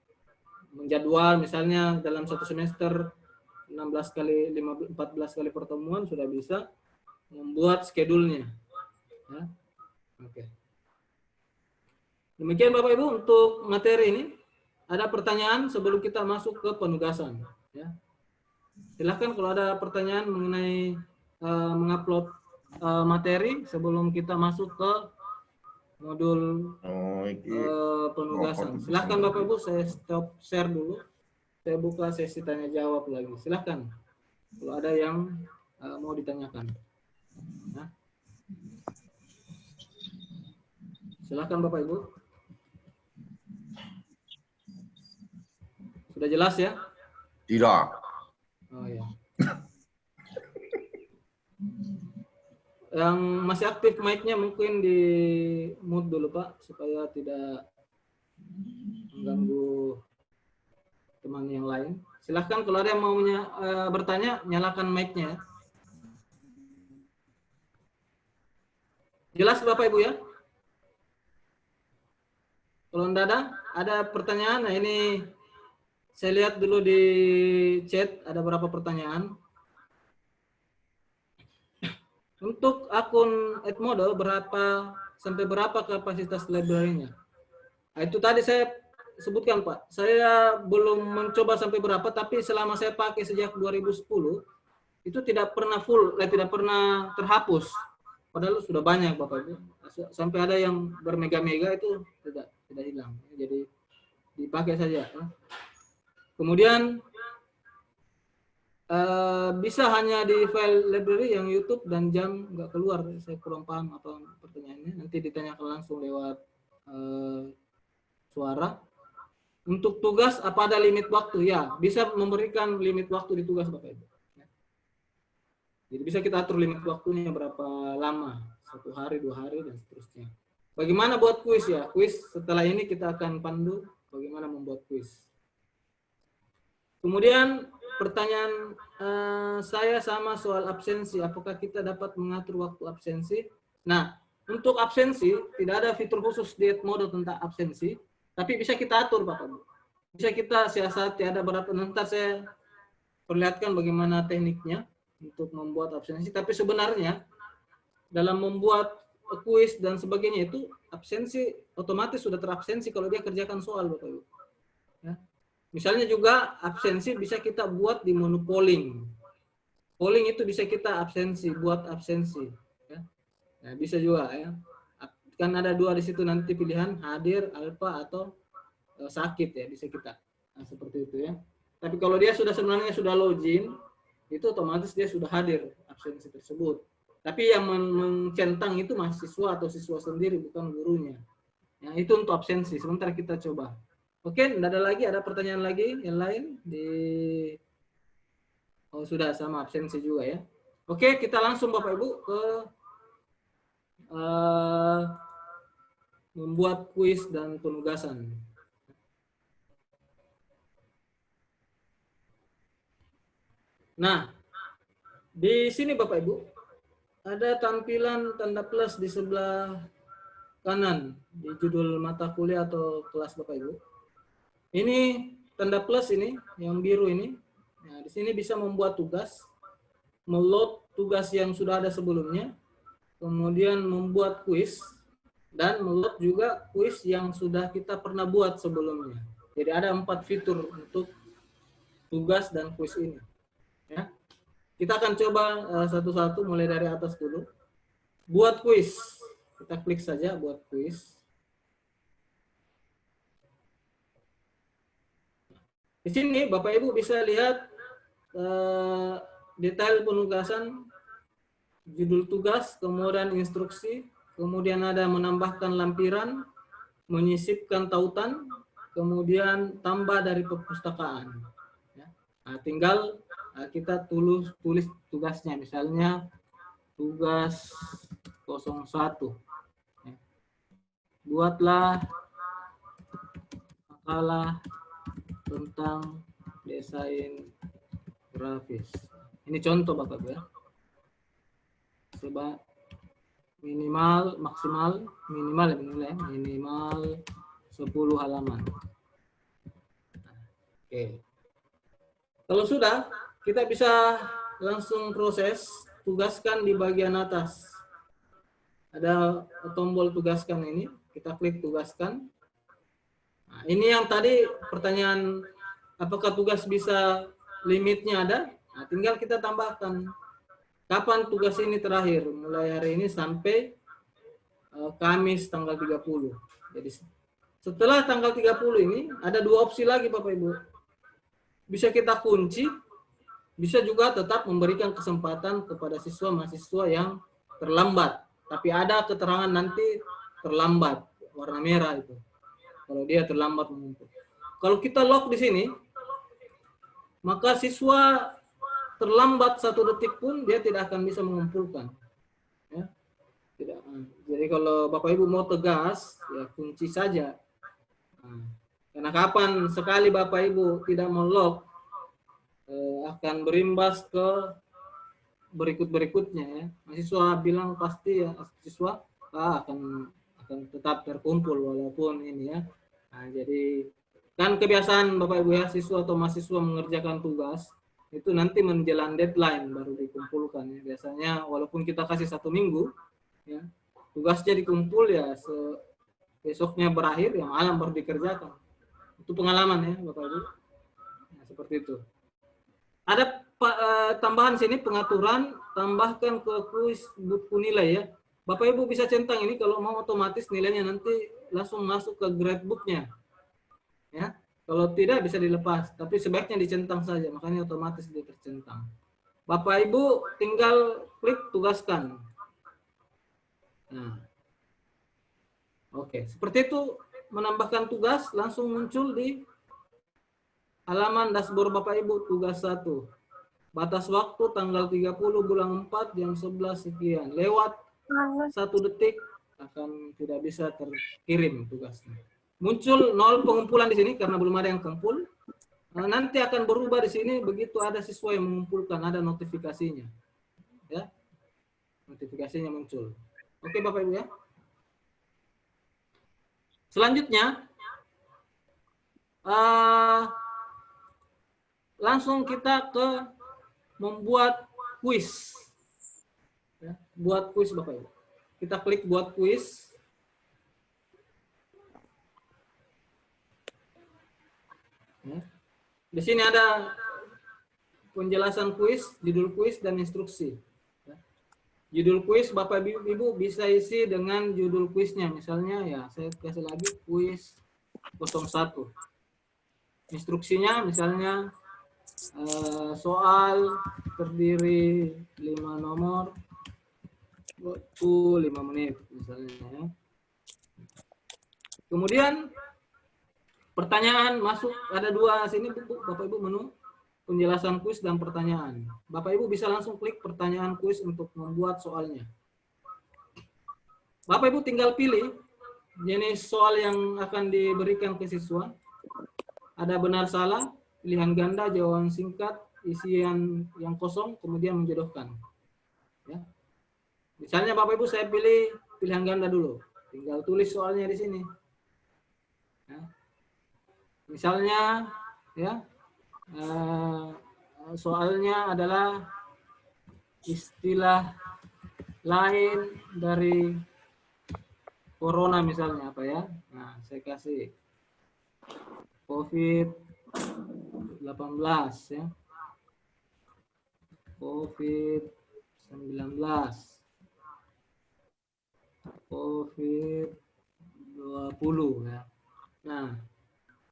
Menjadwal misalnya dalam satu semester 16 kali 14 kali pertemuan sudah bisa membuat schedule-nya ya. Oke. Demikian Bapak Ibu untuk materi ini. Ada pertanyaan sebelum kita masuk ke penugasan ya. Silahkan kalau ada pertanyaan mengenai mengupload materi sebelum kita masuk ke modul penugasan. Silahkan Bapak Ibu, saya stop share dulu. Saya buka sesi tanya jawab lagi. Silahkan kalau ada yang mau ditanyakan. Nah. Silahkan Bapak Ibu. Sudah jelas ya? Tidak. Oh ya. Yang masih aktif mic-nya mungkin di mute dulu Pak, supaya tidak mengganggu teman yang lain. Silahkan kalau ada yang mau bertanya, nyalakan mic-nya. Jelas Bapak Ibu ya? Kalau tidak ada pertanyaan, nah ini saya lihat dulu di chat ada berapa pertanyaan. Untuk akun Edmodo sampai berapa kapasitas library-nya? Nah, itu tadi saya sebutkan Pak. Saya belum mencoba sampai berapa, tapi selama saya pakai sejak 2010 itu tidak pernah full, tidak pernah terhapus. Padahal sudah banyak Bapak Ibu. Sampai ada yang bermega-mega itu tidak hilang. Jadi dipakai saja. Kemudian bisa hanya di file library yang YouTube dan jam nggak keluar. Saya kurang paham apa pertanyaannya. Nanti ditanyakan langsung lewat suara. Untuk tugas apa ada limit waktu? Ya, bisa memberikan limit waktu di tugas Bapak Ibu. Jadi bisa kita atur limit waktunya berapa lama, 1 hari, 2 hari dan seterusnya. Bagaimana buat kuis ya? Kuis setelah ini kita akan pandu bagaimana membuat kuis. Kemudian pertanyaan saya sama soal absensi. Apakah kita dapat mengatur waktu absensi? Nah, untuk absensi tidak ada fitur khusus di Edmodo tentang absensi, tapi bisa kita atur Bapak Ibu. Bisa kita siasati ada berapa, nanti saya perlihatkan bagaimana tekniknya untuk membuat absensi. Tapi sebenarnya dalam membuat kuis dan sebagainya itu absensi otomatis sudah terabsensi kalau dia kerjakan soal Bapak Ibu. Ya. Misalnya juga absensi bisa kita buat di menu polling. Polling itu bisa kita absensi, buat absensi. Ya. Nah, bisa juga ya. Kan ada 2 di situ nanti pilihan hadir, alfa atau sakit ya bisa kita. Nah, seperti itu ya. Tapi kalau dia sebenarnya sudah login, itu otomatis dia sudah hadir absensi tersebut. Tapi yang mencentang itu mahasiswa atau siswa sendiri bukan gurunya. Ya, itu untuk absensi. Sementara kita coba. Oke, tidak ada lagi, ada pertanyaan lagi yang lain di sudah sama absensi juga ya. Oke, kita langsung Bapak Ibu ke membuat kuis dan penugasan. Nah, di sini Bapak Ibu ada tampilan tanda plus di sebelah kanan di judul mata kuliah atau kelas Bapak Ibu. Ini tanda plus ini, yang biru ini. Nah, di sini bisa membuat tugas, meload tugas yang sudah ada sebelumnya, kemudian membuat kuis, dan meload juga kuis yang sudah kita pernah buat sebelumnya. Jadi ada 4 fitur untuk tugas dan kuis ini. Ya. Kita akan coba satu-satu mulai dari atas dulu. Buat kuis. Kita klik saja buat kuis. Di sini Bapak Ibu bisa lihat detail penugasan, judul tugas, kemudian instruksi, kemudian ada menambahkan lampiran, menyisipkan tautan, kemudian tambah dari perpustakaan. Nah, tinggal kita tulis tugasnya, misalnya tugas 01. Buatlah makalah tentang desain grafis. Ini contoh Bapak ya. Coba minimal, maksimal, minimal 10 halaman. Oke. Kalau sudah, kita bisa langsung proses, tugaskan di bagian atas. Ada tombol tugaskan ini, kita klik tugaskan. Nah, ini yang tadi pertanyaan, apakah tugas bisa limitnya ada? Nah, tinggal kita tambahkan. Kapan tugas ini terakhir? Mulai hari ini sampai Kamis tanggal 30. Jadi setelah tanggal 30 ini, ada 2 opsi lagi Bapak Ibu. Bisa kita kunci, bisa juga tetap memberikan kesempatan kepada siswa-mahasiswa yang terlambat. Tapi ada keterangan nanti terlambat, warna merah itu. Kalau dia terlambat mengumpul. Kalau kita lock di sini, maka siswa terlambat 1 detik pun dia tidak akan bisa mengumpulkan. Ya. Tidak. Jadi kalau Bapak Ibu mau tegas, ya kunci saja. Nah, karena kapan sekali Bapak Ibu tidak melock, akan berimbas ke berikut-berikutnya ya. Mahasiswa bilang pasti ya, siswa akan tetap terkumpul walaupun ini ya. Nah, jadi kan kebiasaan Bapak Ibu ya, siswa atau mahasiswa mengerjakan tugas itu nanti menjelang deadline baru dikumpulkan ya. Biasanya walaupun kita kasih 1 minggu ya, tugasnya dikumpul ya besoknya berakhir ya malam baru dikerjakan. Itu pengalaman ya Bapak Ibu. Nah, seperti itu. Ada tambahan sini pengaturan, tambahkan ke kuis buku nilai ya. Bapak Ibu bisa centang ini kalau mau otomatis nilainya nanti langsung masuk ke gradebook-nya. Ya. Kalau tidak bisa dilepas, tapi sebaiknya dicentang saja, makanya otomatis dia tercentang. Bapak Ibu tinggal klik tugaskan. Nah. Oke, seperti itu menambahkan tugas langsung muncul di halaman dashboard Bapak Ibu tugas 1. Batas waktu tanggal 30 bulan 4 jam 11 sekian. Lewat 1 detik akan tidak bisa terkirim tugasnya. Muncul 0 pengumpulan di sini karena belum ada yang kumpul. Nah, nanti akan berubah di sini begitu ada siswa yang mengumpulkan, ada notifikasinya. Ya. Notifikasinya muncul. Oke Bapak Ibu ya. Selanjutnya langsung kita ke membuat kuis. Ya, buat kuis Bapak Ibu. Kita klik buat kuis. Ya. Di sini ada penjelasan kuis, judul kuis, dan instruksi. Ya. Judul kuis Bapak Ibu bisa isi dengan judul kuisnya. Misalnya ya saya kasih lagi kuis 01. Instruksinya misalnya soal terdiri 5 nomor, waktu 5 menit misalnya. Kemudian pertanyaan masuk, ada 2 sini Bapak Ibu menu penjelasan kuis dan pertanyaan. Bapak Ibu bisa langsung klik pertanyaan kuis untuk membuat soalnya. Bapak Ibu tinggal pilih jenis soal yang akan diberikan ke siswa. Ada benar salah, pilihan ganda, jawaban singkat, isian yang kosong, kemudian menjodohkan. Ya. Misalnya Bapak Ibu saya pilih pilihan ganda dulu. Tinggal tulis soalnya di sini. Ya. Misalnya ya soalnya adalah istilah lain dari corona misalnya apa ya. Nah, saya kasih COVID-19 ya. COVID-19. COVID-20 ya. Nah,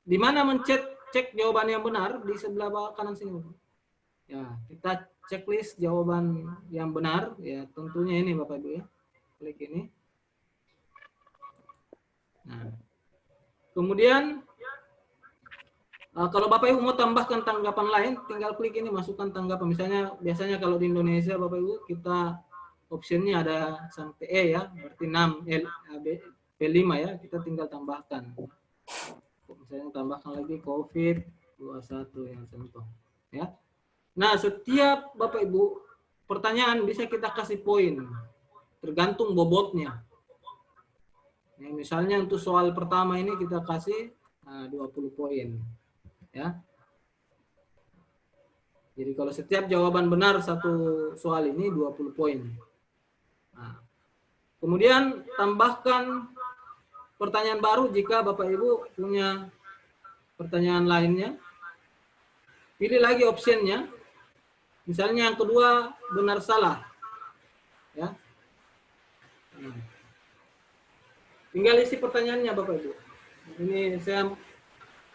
di mana cek jawaban yang benar? Di sebelah bawah kanan sini. Ya, kita checklist jawaban yang benar ya, tentunya ini Bapak Ibu ya. Klik ini. Nah, kemudian kalau Bapak Ibu mau tambahkan tanggapan lain, tinggal klik ini masukkan tanggapan. Misalnya biasanya kalau di Indonesia Bapak Ibu kita optionnya ada sampai E ya, berarti 6 P5 ya, kita tinggal tambahkan. Misalnya tambahkan lagi COVID-21 yang contoh ya. Nah, setiap Bapak Ibu pertanyaan bisa kita kasih poin tergantung bobotnya. Ya, misalnya untuk soal pertama ini kita kasih 20 poin. Ya. Jadi kalau setiap jawaban benar satu soal ini 20 poin. Nah, kemudian tambahkan pertanyaan baru jika Bapak Ibu punya pertanyaan lainnya. Pilih lagi optionnya. Misalnya yang kedua benar salah. Ya. Nah. Tinggal isi pertanyaannya Bapak Ibu. Ini saya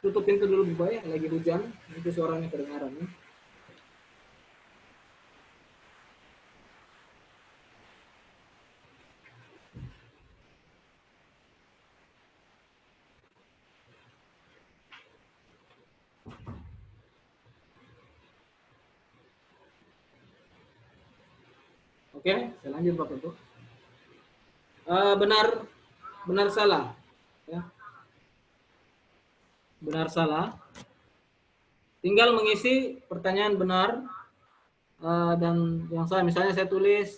tutup pintu dulu Bapak ya, lagi hujan, itu suaranya kedengaran ya. Oke, saya lanjut Bapak Ibu. Benar salah ya. Benar salah. Tinggal mengisi pertanyaan benar dan yang salah, misalnya saya tulis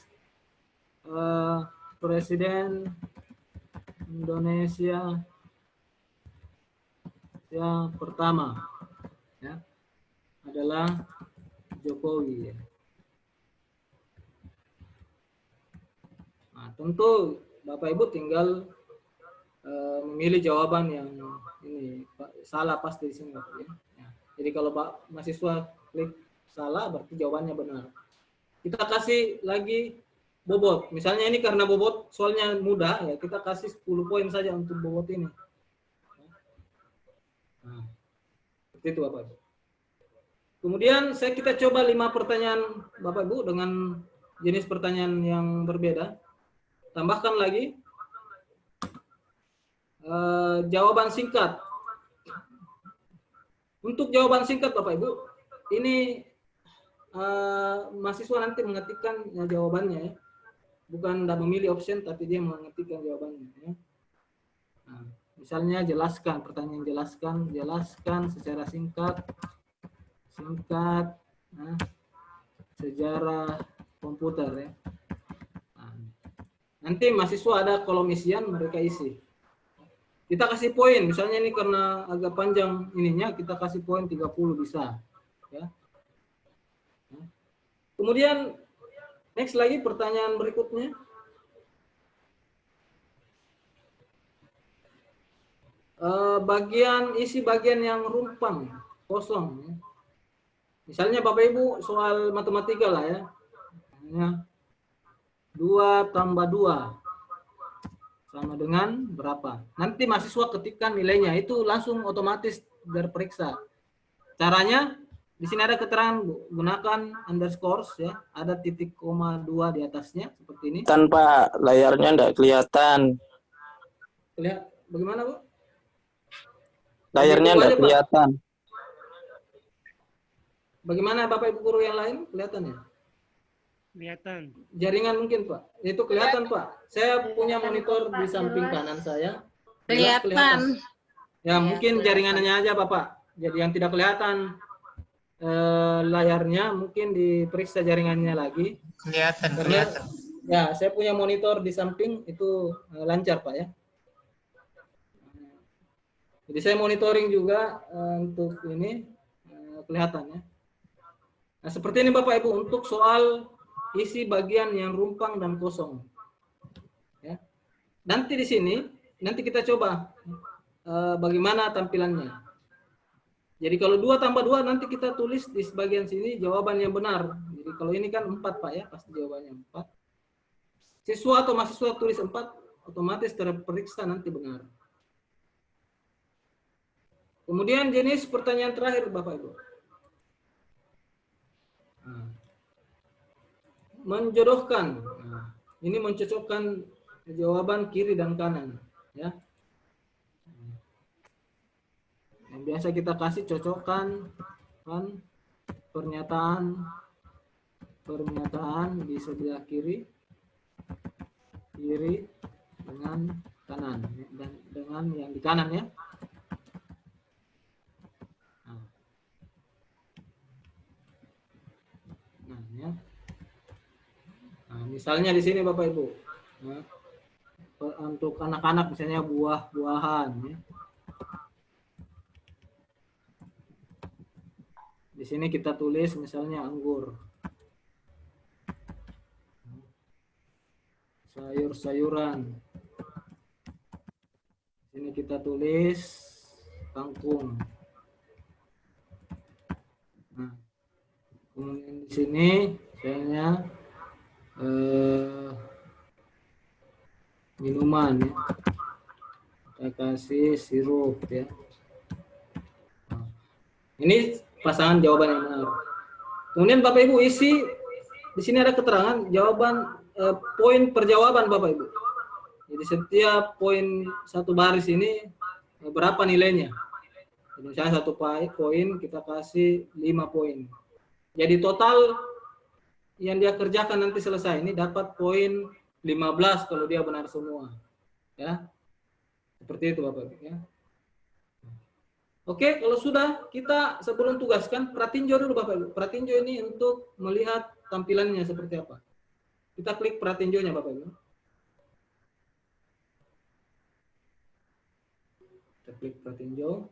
Presiden Indonesia yang pertama ya adalah Jokowi. Nah, tentu Bapak Ibu tinggal memilih jawaban yang ini salah pasti di sini Bapak ya. Jadi kalau Pak mahasiswa klik salah berarti jawabannya benar. Kita kasih lagi bobot. Misalnya ini karena bobot soalnya mudah ya, kita kasih 10 poin saja untuk bobot ini. Nah, seperti itu Bapak Ibu. Kemudian kita coba 5 pertanyaan Bapak Ibu dengan jenis pertanyaan yang berbeda. Tambahkan lagi jawaban singkat. Untuk jawaban singkat Bapak Ibu, ini mahasiswa nanti mengetikkan jawabannya ya. Bukan tidak memilih option, tapi dia mengetikkan jawabannya ya. Nah, misalnya jelaskan, pertanyaan jelaskan secara singkat sejarah komputer ya. Nah, nanti mahasiswa ada kolom isian, mereka isi. Kita kasih poin, misalnya ini karena agak panjang ininya, kita kasih poin 30 bisa. Ya. Kemudian, next lagi pertanyaan berikutnya. Isi bagian yang rumpang, kosong. Ya. Misalnya Bapak Ibu soal matematika lah ya. 2 tambah 2. Sama dengan berapa? Nanti mahasiswa ketikkan nilainya, itu langsung otomatis terperiksa. Caranya di sini ada keterangan gunakan underscore ya, ada titik koma 2 di atasnya seperti ini. Tanpa layarnya enggak kelihatan. Lihat bagaimana Bu? Layarnya enggak kelihatan. Bagaimana Bapak Ibu guru yang lain kelihatan ya? Kelihatan. Jaringan mungkin Pak. Itu kelihatan Pak. Saya punya monitor di samping kanan saya. Kelihatan. Ya mungkin jaringannya aja Bapak. Jadi yang tidak kelihatan layarnya mungkin diperiksa jaringannya lagi. Kelihatan. Ya, saya punya monitor di samping itu lancar Pak ya. Jadi saya monitoring juga untuk ini kelihatannya. Nah, seperti ini Bapak Ibu untuk soal isi bagian yang rumpang dan kosong. Ya. Nanti di sini, nanti kita coba bagaimana tampilannya. Jadi kalau 2 tambah 2 nanti kita tulis di bagian sini jawaban yang benar. Jadi kalau ini kan 4 Pak ya, pasti jawabannya 4. Siswa atau mahasiswa tulis 4, otomatis terperiksa nanti benar. Kemudian jenis pertanyaan terakhir Bapak Ibu. Menjodohkan. Nah, ini mencocokkan jawaban kiri dan kanan. Ya. Yang biasa kita kasih cocokkan kan pernyataan di sebelah kiri dengan kanan dan dengan yang di kanan ya. Nah, ya. Nah, misalnya di sini Bapak Ibu. Nah, untuk anak-anak misalnya buah-buahan ya. Di sini kita tulis misalnya anggur. Sayur-sayuran. Di sini kita tulis kangkung. Nah, kemudian di sini misalnya minuman ya. Kita kasih sirup ya. Nah, ini pasangan jawaban yang benar. Kemudian Bapak Ibu isi di sini ada keterangan jawaban poin per jawaban Bapak Ibu. Jadi setiap poin satu baris ini berapa nilainya. Jadi misalnya satu poin kita kasih 5 poin. Jadi total yang dia kerjakan nanti selesai ini dapat poin 15 kalau dia benar semua. Ya. Seperti itu Bapak Ibu ya. Oke, kalau sudah kita sebelum tugaskan, pratinjau dulu Bapak Ibu. Pratinjau ini untuk melihat tampilannya seperti apa. Kita klik pratinjaunya Bapak Ibu. Kita klik pratinjau.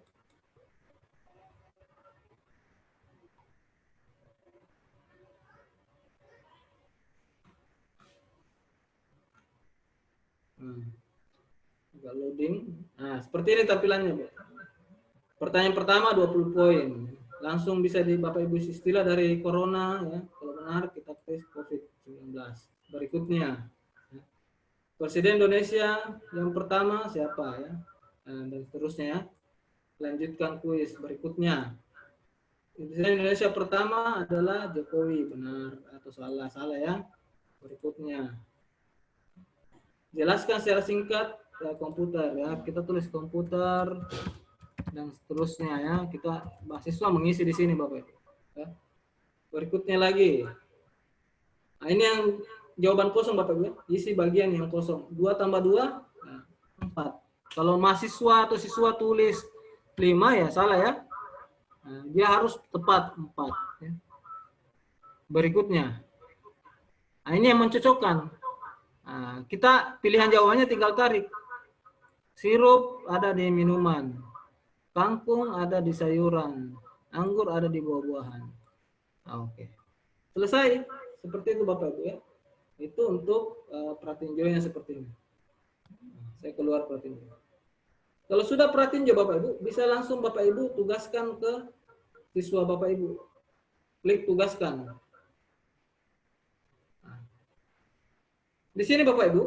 Agak loading. Nah, seperti ini tampilannya, Bu. Pertanyaan pertama 20 poin. Langsung bisa di Bapak Ibu istilah dari corona ya. Kalau benar kita tes COVID-19. Berikutnya. Presiden Indonesia yang pertama siapa ya? Dan seterusnya ya. Lanjutkan kuis berikutnya. Presiden Indonesia pertama adalah Jokowi, benar atau salah? Salah ya. Berikutnya. Jelaskan secara singkat ya, komputer ya. Kita tulis komputer dan seterusnya ya. Kita mahasiswa mengisi di sini Bapak Ibu. Ya. Berikutnya lagi. Nah, ini yang jawaban kosong Bapak Ibu. Isi bagian yang kosong. 2 tambah 2 nah, 4. Kalau mahasiswa atau siswa tulis 5 ya salah ya. Nah, dia harus tepat 4 ya. Berikutnya. Nah, ini yang mencocokkan. Nah, kita pilihan jawabannya tinggal tarik. Sirup ada di minuman. Kangkung ada di sayuran, anggur ada di buah-buahan. Oke. Selesai. Seperti itu Bapak Ibu ya. Itu untuk pratinjaunya seperti ini. Saya keluar pratinjau. Kalau sudah pratinjau Bapak Ibu, bisa langsung Bapak Ibu tugaskan ke siswa Bapak Ibu. Klik tugaskan. Di sini Bapak Ibu,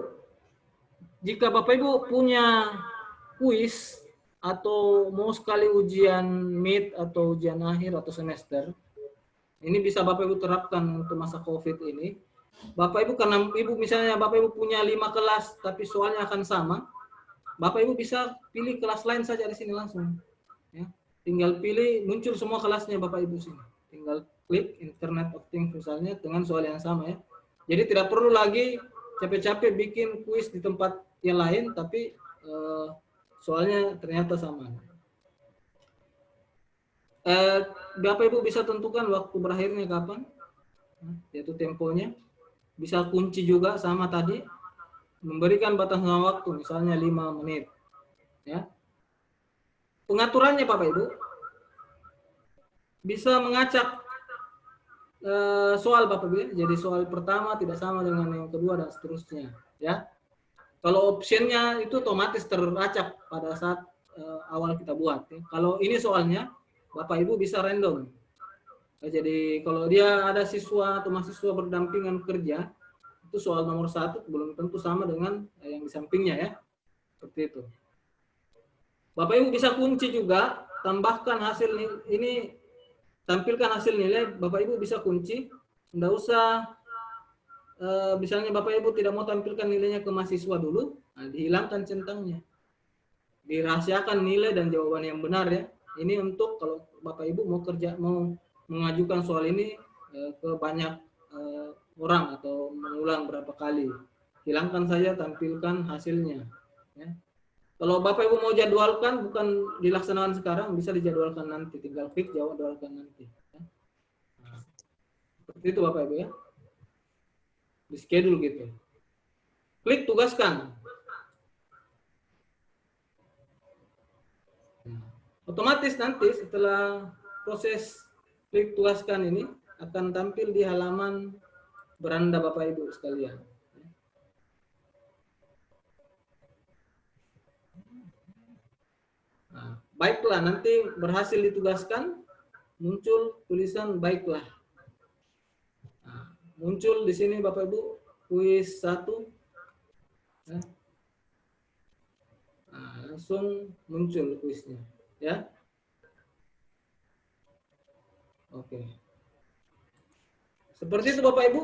jika Bapak Ibu punya kuis atau mau sekali ujian mid atau ujian akhir atau semester, ini bisa Bapak Ibu terapkan untuk masa COVID ini. Bapak Ibu karena Ibu misalnya Bapak Ibu punya 5 kelas tapi soalnya akan sama, Bapak Ibu bisa pilih kelas lain saja di sini langsung. Ya. Tinggal pilih muncul semua kelasnya Bapak Ibu sini. Tinggal klik Internet of Things misalnya dengan soal yang sama ya. Jadi tidak perlu lagi capek-capek bikin kuis di tempat yang lain tapi soalnya ternyata sama. Bapak Ibu bisa tentukan waktu berakhirnya kapan, yaitu temponya. bisa kunci juga sama tadi, memberikan batasan waktu misalnya 5 menit. Ya. Pengaturannya Bapak Ibu bisa mengacak soal Bapak Ibu, jadi soal pertama tidak sama dengan yang kedua dan seterusnya. Ya. Kalau optionnya itu otomatis teracak pada saat awal kita buat. Ya. Kalau ini soalnya Bapak Ibu bisa random. Jadi kalau dia ada siswa atau mahasiswa berdampingan kerja, itu soal nomor 1 belum tentu sama dengan yang di sampingnya ya. Seperti itu. Bapak Ibu bisa kunci juga, tambahkan hasil ini, tampilkan hasil nilai, Bapak Ibu bisa kunci. Tidak usah, misalnya Bapak Ibu tidak mau tampilkan nilainya ke mahasiswa dulu, nah, dihilangkan centangnya. Dirahasiakan nilai dan jawaban yang benar ya. Ini untuk kalau Bapak Ibu mau mengajukan soal ini ke banyak orang atau mengulang berapa kali. Hilangkan saja, tampilkan hasilnya. Ya. Kalau Bapak Ibu mau jadwalkan, bukan dilaksanakan sekarang, bisa dijadwalkan nanti. Tinggal klik jadwalkan nanti. Ya. Nah, seperti itu Bapak Ibu ya. Di schedule gitu. Klik tugaskan. Nah, otomatis nanti setelah proses klik tugaskan ini akan tampil di halaman beranda Bapak Ibu sekalian. Nah, baiklah, nanti berhasil ditugaskan, muncul tulisan baiklah. Nah, muncul di sini Bapak Ibu kuis 1. Ya. Nah, langsung muncul kuisnya, ya. Oke. Seperti itu Bapak Ibu,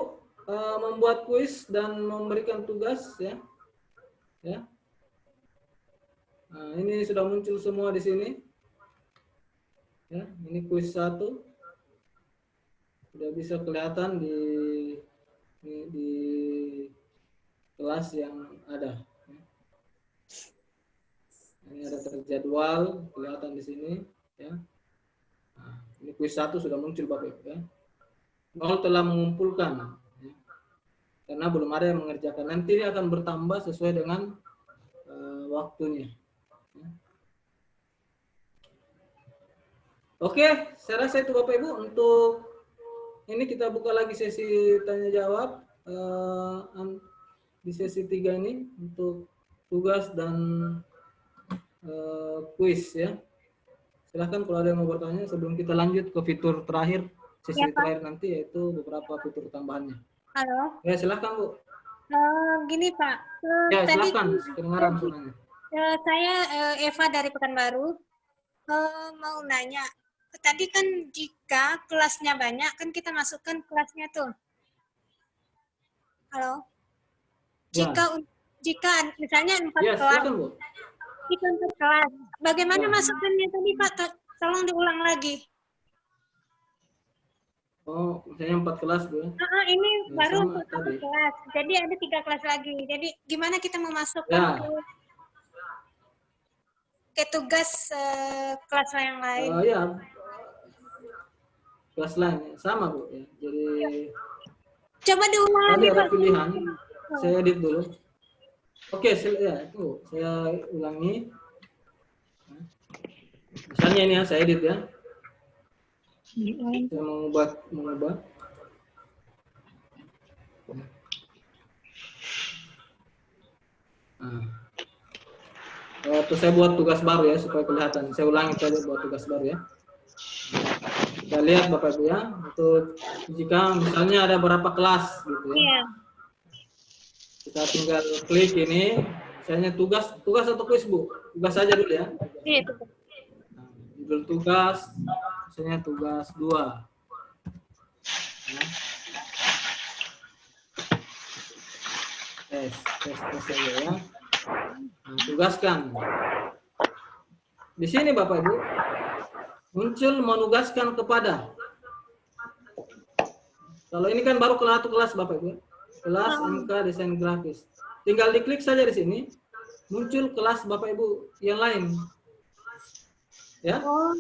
membuat kuis dan memberikan tugas ya. Ya. Nah, ini sudah muncul semua di sini. Ya, ini kuis 1. Sudah bisa kelihatan di kelas yang ada. Ini ada terjadwal, kelihatan di sini ya. Nah, ini kuis 1 sudah muncul Bapak Ibu ya. 0 telah mengumpulkan ya. Karena belum ada yang mengerjakan. Nanti ini akan bertambah sesuai dengan waktunya. Ya. Oke, saya rasa itu Bapak Ibu. Untuk ini kita buka lagi sesi tanya jawab di sesi 3 ini untuk tugas dan kuis ya. Silahkan kalau ada yang mau bertanya sebelum kita lanjut ke fitur terakhir, sesi Ya, Pak. terakhir nanti yaitu beberapa fitur tambahannya. Halo. Ya silahkan Bu. Gini Pak. Ya Tadi silahkan, kedengaran suaranya. saya Eva dari Pekanbaru mau nanya. Tadi kan jika kelasnya banyak kan kita masukkan kelasnya tuh. Halo. Ya. Jika misalnya 4 Ya kelas. silakan Bu. Jika 4 kelas. Bagaimana Ya. masukkannya tadi Pak? Tolong diulang lagi. Oh, misalnya 4 kelas Bu. Ini Ya, baru sama 1 tadi. kelas. Jadi ada 3 kelas lagi. Jadi gimana kita memasukkan Ya. ke tugas kelas yang lain? Ya. Kelas lain sama Bu ya. Jadi Coba diulang tadi lagi ada Pak. pilihan. Saya edit dulu. Oke, ya itu saya ulangi. Misalnya ini ya, saya edit ya. Saya mengubah. Nah. Terus saya buat tugas baru ya supaya kelihatan. Saya ulangi saja buat tugas baru ya. Kita lihat Bapak Ibu ya. Untuk jika misalnya ada berapa kelas gitu ya. Iya. Kita tinggal klik ini. Misalnya tugas atau kuis Bu? Tugas saja dulu ya. Iya. Nah, judul tugas, misalnya tugas 2. Ya. Tes saja ya. Nah, tugaskan. Di sini Bapak Ibu muncul menugaskan kepada. Kalau ini kan baru kelas Bapak Ibu. Kelas MK Desain Grafis. Tinggal diklik saja di sini, muncul kelas Bapak Ibu yang lain. Ya. Oh.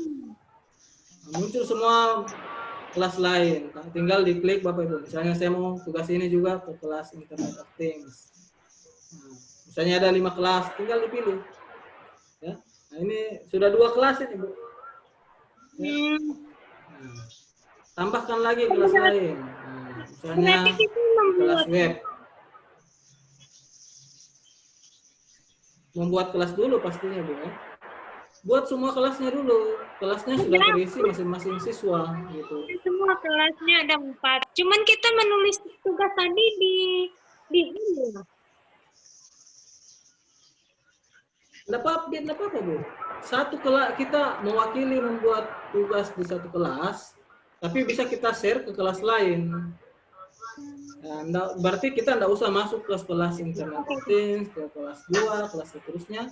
Muncul semua kelas lain. Tinggal diklik Bapak Ibu. Misalnya saya mau tugas ini juga ke kelas Internet of Things. Nah, misalnya ada 5 kelas, tinggal dipilih. Ya. Nah, ini sudah 2 kelas ini, Bu. Ya. Nah, tambahkan lagi kelas lain. Nah, misalnya Berarti kita kelas membuat web. Membuat kelas dulu pastinya, Bu. Ya. Buat semua kelasnya dulu. Kelasnya sudah terisi masing-masing siswa gitu. semua kelasnya ada 4. Cuman kita menulis tugas tadi di ini. Nggak apa-apa, Bu. Satu kelas kita mewakili membuat tugas di satu kelas, tapi bisa kita share ke kelas lain. Nah, berarti kita nggak usah masuk ke kelas Internet of Things, ke kelas 2, kelas seterusnya.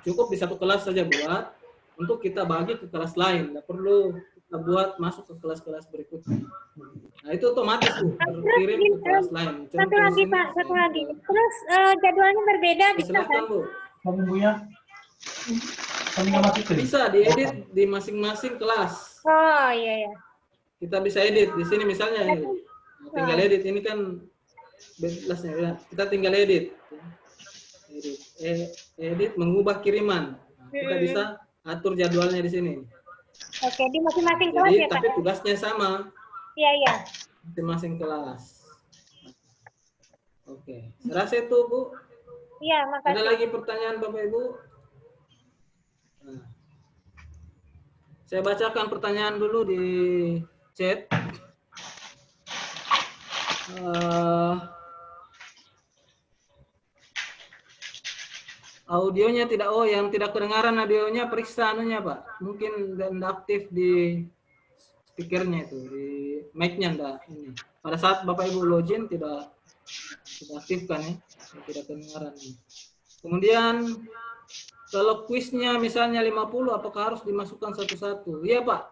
Cukup di satu kelas saja buat, untuk kita bagi ke kelas lain. Nggak perlu kita buat masuk ke kelas-kelas berikutnya. Nah, itu otomatis tuh terkirim ke kelas lain. Satu lagi Pak, satu lagi. Terus jadwalnya berbeda bisa Silakan, kan? Bu. Bu. Bisa diedit di masing-masing kelas. Oh iya ya. Kita bisa edit di sini misalnya ini. Tinggal edit, ini kan kelasnya ya. Kita tinggal edit. Edit mengubah kiriman. Nah, kita bisa atur jadwalnya di sini. Oke, di masing-masing kelas Jadi ya Pak? tapi tugasnya sama Iya iya. masing-masing kelas. Oke, saya rasa itu Bu. Iya, Ada makasih. lagi pertanyaan Bapak Ibu? Nah, saya bacakan pertanyaan dulu di chat. Audionya tidak, yang tidak kedengaran audionya periksa anunya Pak. Mungkin tidak aktif di speakernya itu, di mic-nya enggak ini. Pada saat Bapak Ibu login tidak aktifkan ya, tidak kedengaran. Kemudian kalau kuisnya misalnya 50, apakah harus dimasukkan satu-satu? Iya Pak.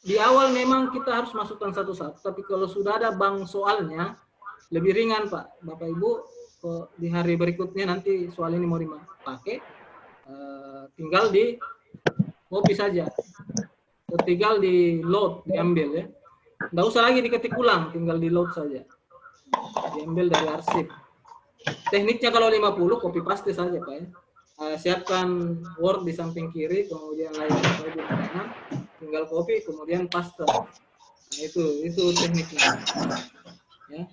Di awal memang kita harus masukkan satu-satu, tapi kalau sudah ada bank soalnya, lebih ringan Pak. Bapak Ibu di hari berikutnya nanti soal ini mau dipakai, tinggal di copy saja, tinggal di load, diambil ya. Nggak usah lagi diketik ulang, tinggal di load saja, diambil dari arsip. Tekniknya kalau 50 copy paste saja Pak ya. Siapkan Word di samping kiri, kemudian layar di kanan, tinggal copy, kemudian paste. Nah, itu tekniknya. Ya.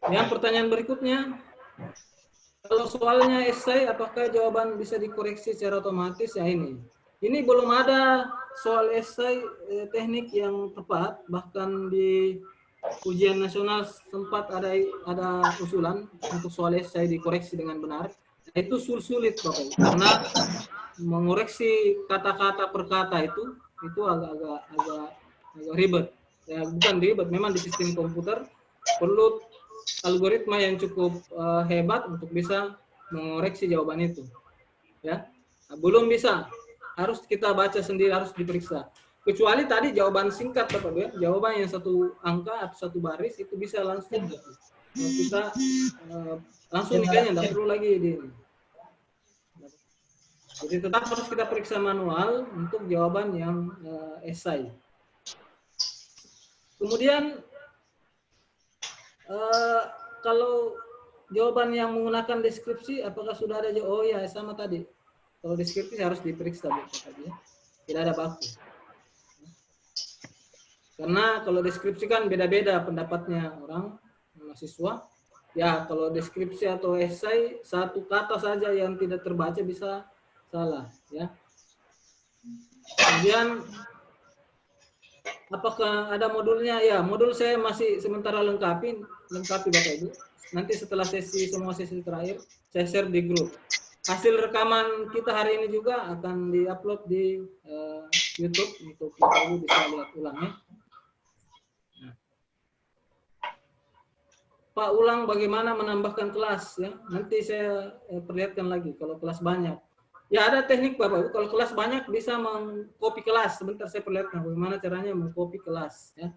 Yang pertanyaan berikutnya, kalau soalnya esai, apakah jawaban bisa dikoreksi secara otomatis? Ya ini belum ada soal esai teknik yang tepat, bahkan di ujian nasional sempat ada usulan untuk soal esai dikoreksi dengan benar. Itu sulit Bapak, karena mengoreksi kata-kata per kata itu agak ribet. Ya, bukan ribet, memang di sistem komputer perlu algoritma yang cukup hebat untuk bisa mengoreksi jawaban itu. Ya, nah, belum bisa, harus kita baca sendiri, harus diperiksa. Kecuali tadi jawaban singkat Bapak ya, jawaban yang satu angka atau satu baris itu bisa langsung kita langsung nilainya, tidak perlu lagi di ini. Jadi tetap harus kita periksa manual untuk jawaban yang esai. Kemudian kalau jawaban yang menggunakan deskripsi, apakah sudah ada? Oh ya, sama tadi. Kalau deskripsi harus diperiksa tadi ya. Tidak ada baku. Karena kalau deskripsi kan beda-beda pendapatnya orang mahasiswa. Ya, kalau deskripsi atau esai satu kata saja yang tidak terbaca bisa salah ya. Kemudian apakah ada modulnya? Ya, modul saya masih sementara lengkapi Bapak Ibu. Nanti setelah semua sesi terakhir, saya share di grup. Hasil rekaman kita hari ini juga akan diupload di YouTube untuk Bapak Ibu bisa lihat ulangnya. Pak, ulang bagaimana menambahkan kelas ya. Nanti saya perlihatkan lagi kalau kelas banyak. Ya, ada teknik Bapak Ibu, kalau kelas banyak bisa mengcopy kelas. Sebentar saya perlihatkan bagaimana caranya mengcopy kelas ya.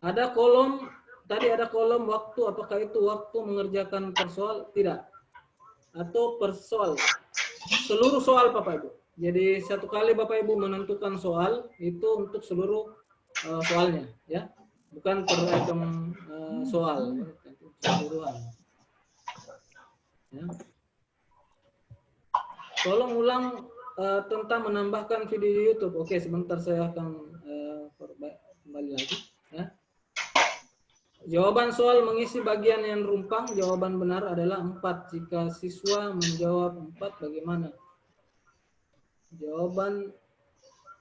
Ada kolom, tadi ada kolom waktu, apakah itu waktu mengerjakan per soal? Tidak. Atau per soal. Seluruh soal Bapak Ibu. Jadi satu kali Bapak Ibu menentukan soal itu untuk seluruh soalnya, ya, bukan per item soal, ya, keseluruhan. Ya. Tolong ulang tentang menambahkan video di YouTube. Oke, sebentar saya akan kembali lagi. Ya. Jawaban soal mengisi bagian yang rumpang, jawaban benar adalah 4. Jika siswa menjawab 4, bagaimana? Jawaban,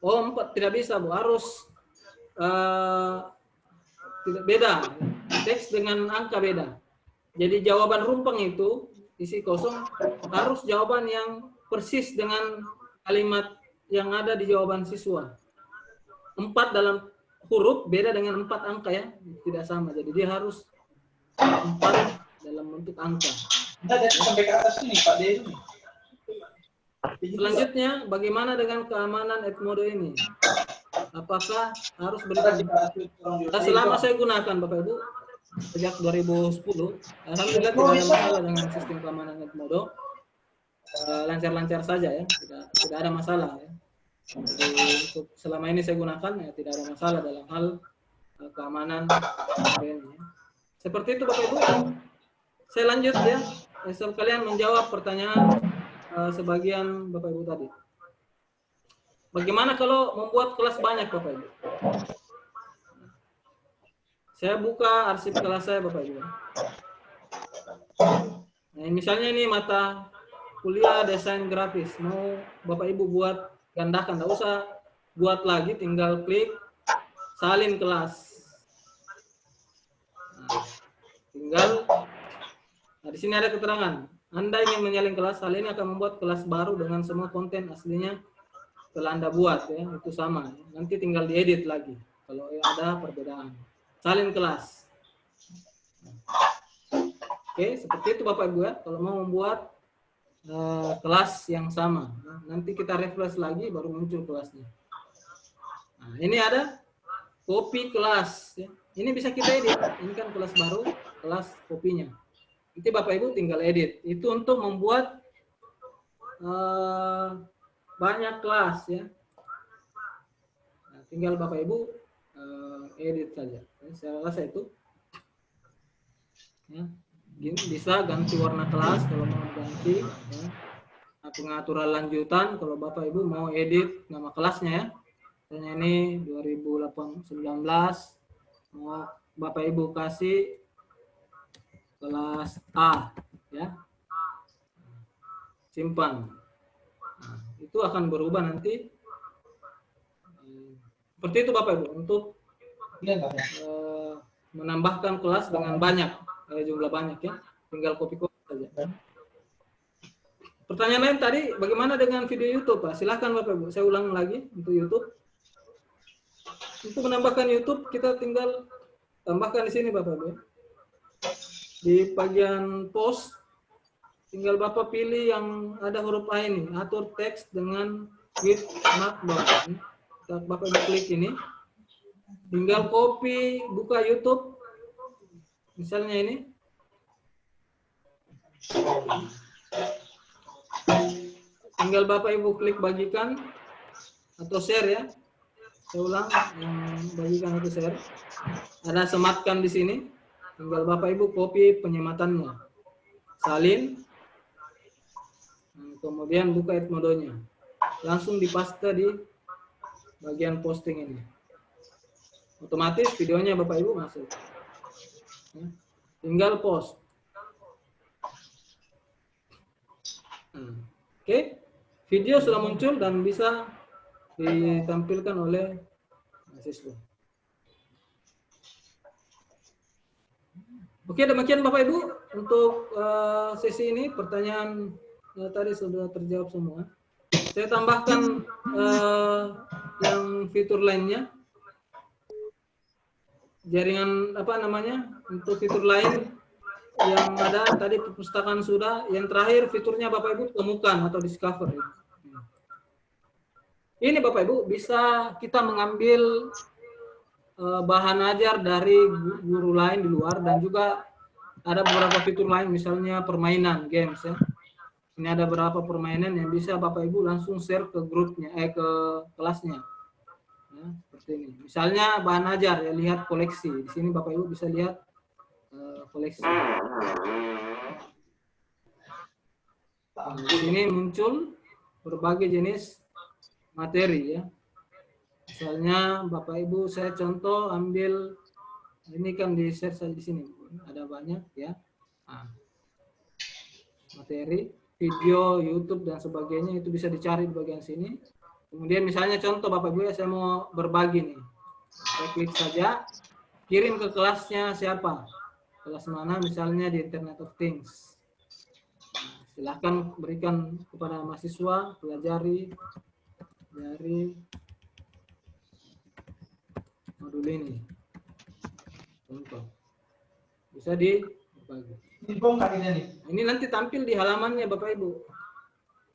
4 tidak bisa, Bu. Harus tidak beda. Teks dengan angka beda. Jadi jawaban rumpang itu, isi kosong, harus jawaban yang persis dengan kalimat yang ada di jawaban siswa. 4 dalam huruf beda dengan 4 angka, ya, tidak sama. Jadi dia harus 4 dalam bentuk angka. Sampai ke atas ini, Pak D. Selanjutnya, bagaimana dengan keamanan Edmodo ini? Apakah harus berikan? Selama saya gunakan, Bapak Ibu, sejak 2010, alhamdulillah tidak ada masalah dengan sistem keamanan Edmodo. Lancar-lancar saja, ya, tidak ada masalah, ya. Jadi untuk selama ini saya gunakan, ya, tidak ada masalah dalam hal keamanan ini, ya. Seperti itu Bapak Ibu. Saya lanjut, ya. Kalian menjawab pertanyaan sebagian Bapak Ibu tadi. Bagaimana kalau membuat kelas banyak Bapak Ibu? Saya buka arsip kelas saya Bapak Ibu. Nah, misalnya ini mata kuliah desain grafis. Mau Bapak Ibu buat gandakan, tidak usah buat lagi, tinggal klik salin kelas. Nah, di sini ada keterangan. Anda ingin menyalin kelas, hal ini akan membuat kelas baru dengan semua konten aslinya telah Anda buat, ya, itu sama. Nanti tinggal diedit lagi kalau ada perbedaan. Salin kelas. Oke, seperti itu Bapak Ibu, ya. Kalau mau membuat kelas yang sama, nanti kita refresh lagi baru muncul kelasnya. Nah, ini ada copy kelas, ya. Ini bisa kita edit. Ini kan kelas baru, kelas kopinya. Nanti Bapak Ibu tinggal edit. Itu untuk membuat banyak kelas, ya. Nah, tinggal Bapak Ibu edit saja. Saya rasa itu, ya. Bisa ganti warna kelas kalau mau ganti, ya. Pengaturan lanjutan kalau Bapak Ibu mau edit nama kelasnya, ya. Misalnya ini 2019 mau Bapak Ibu kasih kelas A, ya. Simpan. Nah, itu akan berubah nanti. Seperti itu Bapak Ibu untuk menambahkan kelas dengan banyak, jumlah banyak, ya. Tinggal copy-copy saja. Pertanyaan lain tadi, bagaimana dengan video YouTube, Pak? Silahkan Bapak Ibu, saya ulang lagi untuk YouTube. Untuk menambahkan YouTube, kita tinggal tambahkan di sini Bapak Ibu. Di bagian post, tinggal Bapak pilih yang ada huruf A ini, atur teks dengan width markdown. Bapak Ibu klik ini, tinggal copy, buka YouTube, misalnya ini. Tinggal Bapak Ibu klik bagikan atau share, ya. Saya ulang, bagikan atau share. Ada sematkan di sini. Tinggal Bapak Ibu copy penyematannya. Salin. Kemudian buka Edmodo-nya. Langsung dipaste di bagian posting ini. Otomatis videonya Bapak Ibu masuk. Tinggal post. Oke. Video sudah muncul dan bisa ditampilkan oleh mahasiswa. Oke, demikian Bapak Ibu untuk sesi ini. Pertanyaan tadi sudah terjawab semua. Saya tambahkan yang fitur lainnya. Jaringan apa namanya? Untuk fitur lain yang ada tadi perpustakaan sudah. Yang terakhir fiturnya Bapak Ibu temukan atau discover. Ini Bapak Ibu bisa kita mengambil bahan ajar dari guru lain di luar, dan juga ada beberapa fitur lain, misalnya permainan games, ya. Ini ada beberapa permainan yang bisa Bapak Ibu langsung share ke grupnya, ke kelasnya. Ya, seperti ini. Misalnya bahan ajar ya, lihat koleksi. Di sini Bapak Ibu bisa lihat koleksi. Nah, di sini muncul berbagai jenis materi ya. Misalnya Bapak Ibu saya contoh ambil ini kan di share saja di sini. Ada banyak ya. Nah, materi, video, YouTube dan sebagainya itu bisa dicari di bagian sini. Kemudian misalnya contoh Bapak Ibu ya, saya mau berbagi nih. Saya klik saja, kirim ke kelasnya siapa? Kelas mana misalnya di Internet of Things. Nah, silahkan berikan kepada mahasiswa, pelajari dari modul ini. Contoh. Bisa dibagi. Ini bongkar ini nih. Ini nanti tampil di halamannya Bapak Ibu.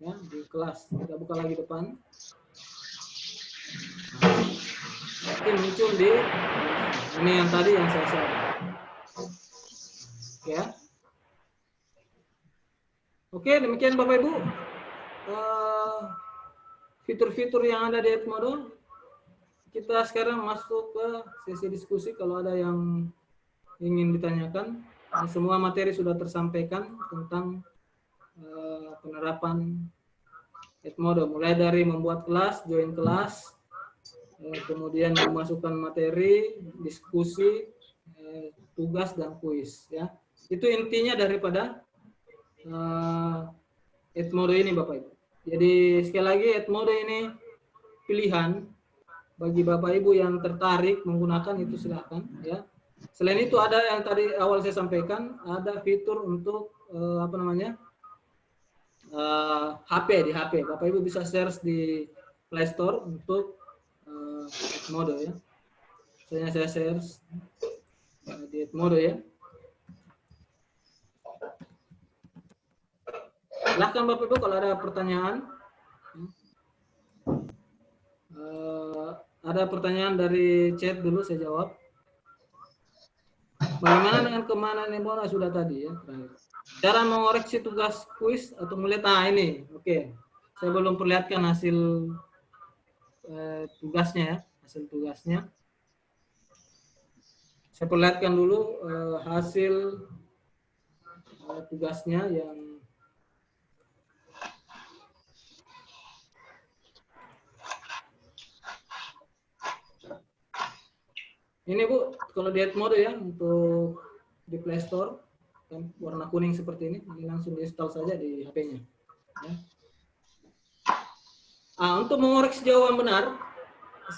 Ya, di kelas. Kita buka lagi depan. Nah, nanti muncul di ini yang tadi yang saya share. Oke ya. Oke, demikian Bapak Ibu. Fitur-fitur yang ada di Edmodo. Kita sekarang masuk ke sesi diskusi kalau ada yang ingin ditanyakan. Nah, semua materi sudah tersampaikan tentang penerapan Edmodo, mulai dari membuat kelas, join kelas, kemudian memasukkan materi, diskusi, tugas dan kuis. Ya, itu intinya daripada Edmodo ini, Bapak Ibu. Jadi sekali lagi Edmodo ini pilihan bagi Bapak Ibu yang tertarik menggunakan itu silakan. Ya. Selain itu ada yang tadi awal saya sampaikan, ada fitur untuk HP di HP. Bapak Ibu bisa search di Play Store untuk Edmodo ya. Misalnya saya search di Edmodo ya. Silahkan Bapak Ibu kalau ada pertanyaan. Ada pertanyaan dari chat dulu saya jawab. Bagaimana dengan kemana Edmodo sudah tadi ya. Cara mengoreksi tugas kuis atau melihat ini, oke. Saya belum perlihatkan hasil tugasnya ya, hasil tugasnya. Saya perlihatkan dulu hasil tugasnya yang ini Bu, kalau di Edmodo ya untuk di Play Store yang warna kuning seperti ini langsung di-install saja di HP-nya. Ya. Untuk mengoreksi jawaban benar,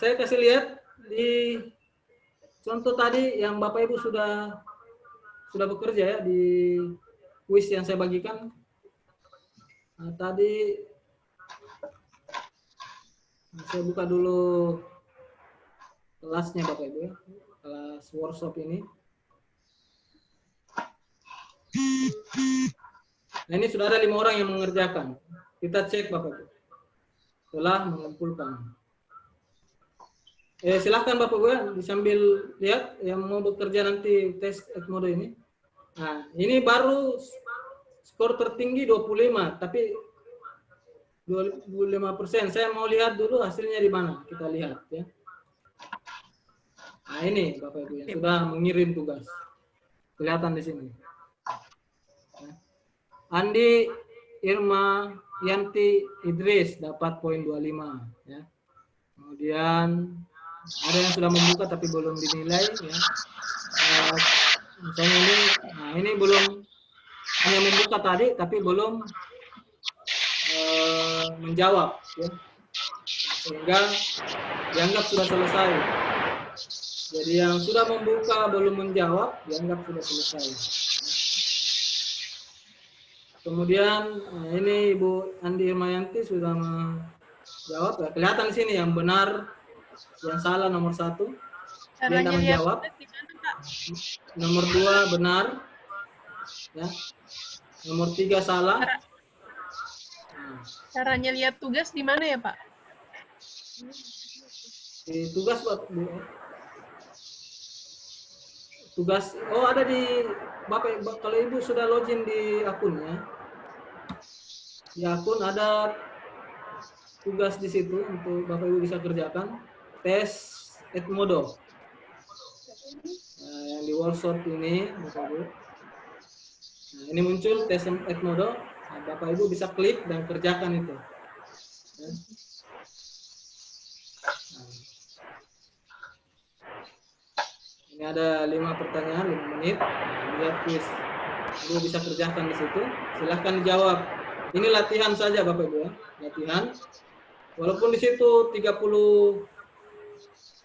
saya kasih lihat di contoh tadi yang Bapak Ibu sudah bekerja ya di kuis yang saya bagikan. Tadi saya buka dulu kelasnya Bapak Ibu ya, kelas workshop ini. Nah ini sudah ada 5 orang yang mengerjakan. Kita cek Bapak Ibu. Setelah mengumpulkan. Silahkan Bapak Ibu ya, sambil lihat yang mau bekerja nanti tes Edmodo ini. Nah ini baru skor tertinggi 25, tapi 25%. Saya mau lihat dulu hasilnya di mana. Kita lihat ya. Nah ini Bapak Ibu yang sudah mengirim tugas. Kelihatan di sini. Andi Irma Yanti Idris dapat poin 25 ya. Kemudian ada yang sudah membuka tapi belum dinilai ya. Misalnya ini, nah ini belum hanya membuka tadi tapi belum menjawab ya. Sehingga dianggap sudah selesai. Jadi yang sudah membuka belum menjawab dianggap sudah selesai. Kemudian ini Ibu Andi Irmayanti sudah menjawab. Ya, kelihatan di sini yang benar, yang salah nomor 1. Dia tidak menjawab. Nomor 2 benar. Ya. Nomor 3 salah. Caranya lihat tugas di mana ya Pak? Di tugas Pak. Tugas, ada di Bapak, kalau Ibu sudah login di akunnya, Di akun ada tugas di situ untuk Bapak Ibu bisa kerjakan. Tes Edmodo. Nah, yang di workshop ini, Bapak Ibu. Nah, ini muncul tes Edmodo. Nah, Bapak Ibu bisa klik dan kerjakan itu. Ya. Nah. Ini ada 5 pertanyaan, 5 menit. Nah, lihat kuis. Ibu bisa kerjakan di situ. Silahkan dijawab. Ini latihan saja Bapak Ibu ya. Latihan. Walaupun di situ 30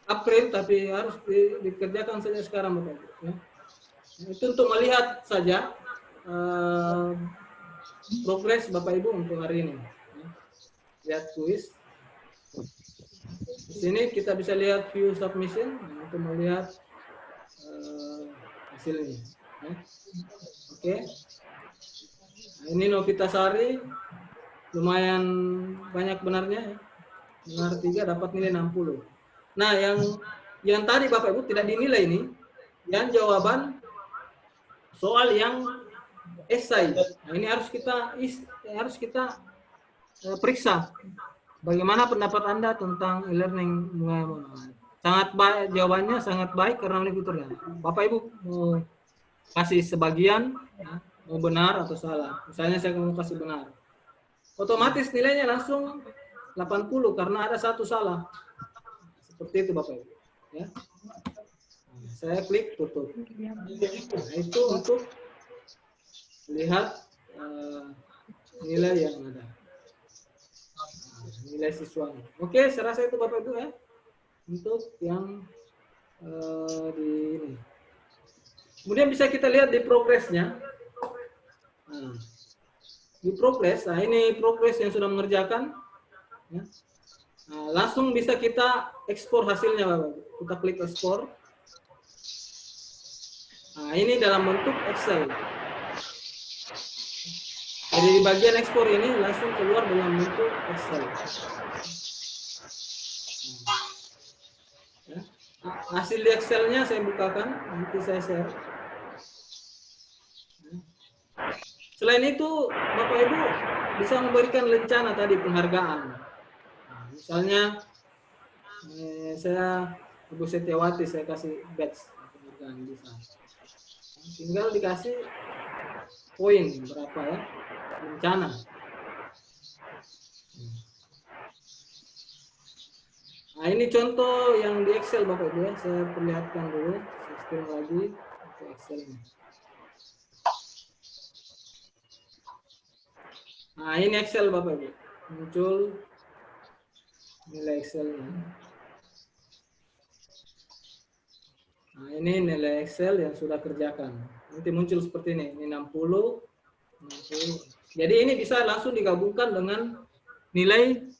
April, tapi harus dikerjakan saja sekarang Bapak Ibu. Ya. Itu untuk melihat saja progres Bapak Ibu untuk hari ini. Ya. Lihat kuis. Di sini kita bisa lihat view submission untuk melihat hasilnya. Ya. Oke. Nah, ini Novitasari lumayan banyak benarnya ya. Benar 3 dapat nilai 60. Nah, yang tadi Bapak Ibu tidak dinilai ini, yang jawaban soal yang esai. Nah, ini harus kita periksa. Bagaimana pendapat Anda tentang e-learning mulai sangat baik, jawabannya sangat baik karena oleh fiturnya. Bapak Ibu mau kasih sebagian, ya, mau benar atau salah. Misalnya saya mau kasih benar. Otomatis nilainya langsung 80 karena ada satu salah. Seperti itu Bapak Ibu. Ya. Nah, saya klik tutup. Nah, itu untuk lihat nilai yang ada. Nah, nilai siswanya. Oke, saya rasa itu Bapak Ibu ya. Untuk yang di ini. Kemudian bisa kita lihat di progresnya. Nah, di progres, nah ini progres yang sudah mengerjakan. Ya. Nah, langsung bisa kita ekspor hasilnya Bapak. Kita klik ekspor. Nah, ini dalam bentuk Excel. Jadi di bagian ekspor ini langsung keluar dalam bentuk Excel. Ya. Hasil di Excelnya saya bukakan, nanti saya share. Selain itu, Bapak Ibu bisa memberikan lencana tadi penghargaan. Nah, misalnya, saya Ibu Setiawati, saya kasih badge penghargaan bisa. Tinggal dikasih poin berapa ya, lencana. Nah, ini contoh yang di Excel Bapak Ibu ya, saya perlihatkan dulu, saya screen lagi ke Excelnya. Nah, ini Excel Bapak Ibu. Muncul nilai Excelnya. Nah, ini nilai Excel yang sudah kerjakan. Nanti muncul seperti ini. Ini 60, 60. Jadi ini bisa langsung digabungkan dengan nilai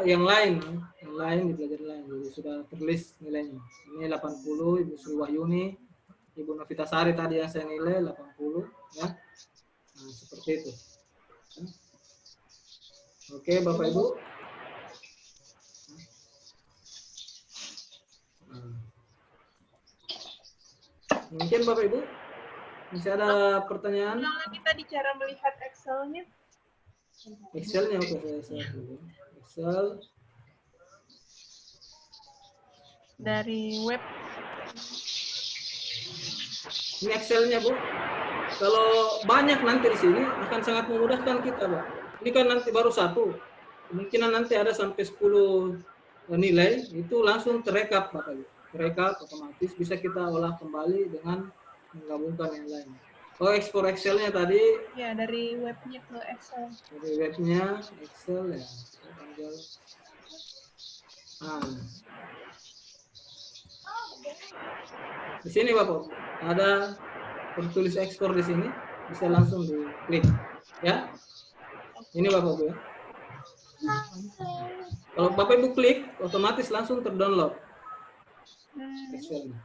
yang lain. Yang lain di pelajaran lain. Jadi sudah terlist nilainya. Ini 80, Ibu Sri Wahyuni, Ibu Novitasari tadi yang saya nilai 80 ya. Nah, seperti itu. Oke, Bapak Ibu. Mungkin Bapak Ibu masih ada pertanyaan? Ulangan kita di cara melihat Excel-nya. Excel-nya oke, saya dulu. Excel Dari web. ini Excel-nya Bu. Kalau banyak nanti di sini akan sangat memudahkan kita, Pak. Ini kan nanti baru 1. Kemungkinan nanti ada sampai 10 nilai, itu langsung terekap, Bapak Ibu. Terekap otomatis bisa kita olah kembali dengan menggabungkan yang lain. Oh, ekspor Excel-nya tadi. Ya, dari webnya ke Excel. Dari webnya Excel ya. Nah. Di sini Bapak, ada tertulis ekspor di sini, bisa langsung diklik, ya. Ini Bapak Ibu ya. Kalau Bapak Ibu klik, otomatis langsung terdownload Excelnya.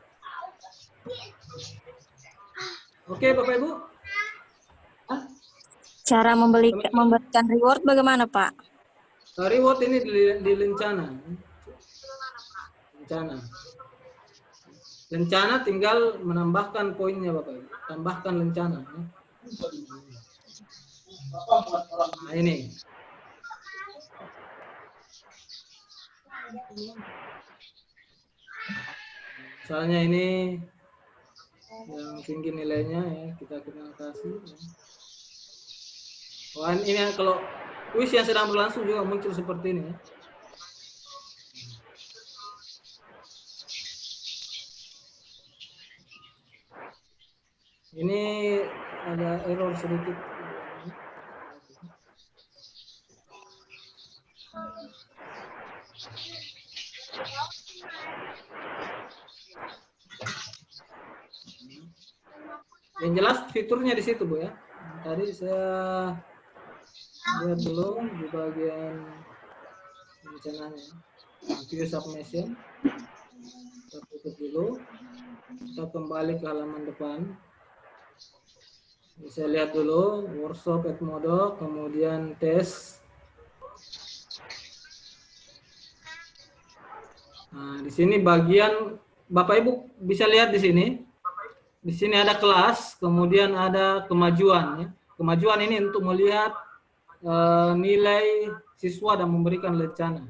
Oke Bapak Ibu. Cara memberikan reward bagaimana Pak? Reward ini di lencana. Lencana tinggal menambahkan poinnya Bapak Ibu. Tambahkan lencana. Nah, ini. Misalnya ini yang tinggi nilainya ya, kita kasih. Ya. Wah, ini kalau kuis yang sedang berlangsung juga muncul seperti ini ya. Ini ada error sedikit. Yang jelas fiturnya di situ, Bu ya. Tadi saya lihat dulu di bagian rencananya. View submission. Kita tutup dulu. Kita kembali ke halaman depan. Saya lihat dulu workshop Edmodo, kemudian tes. Nah, di sini bagian Bapak Ibu bisa lihat di sini. Di sini ada kelas, kemudian ada kemajuan. Ya. Kemajuan ini untuk melihat nilai siswa dan memberikan lencana.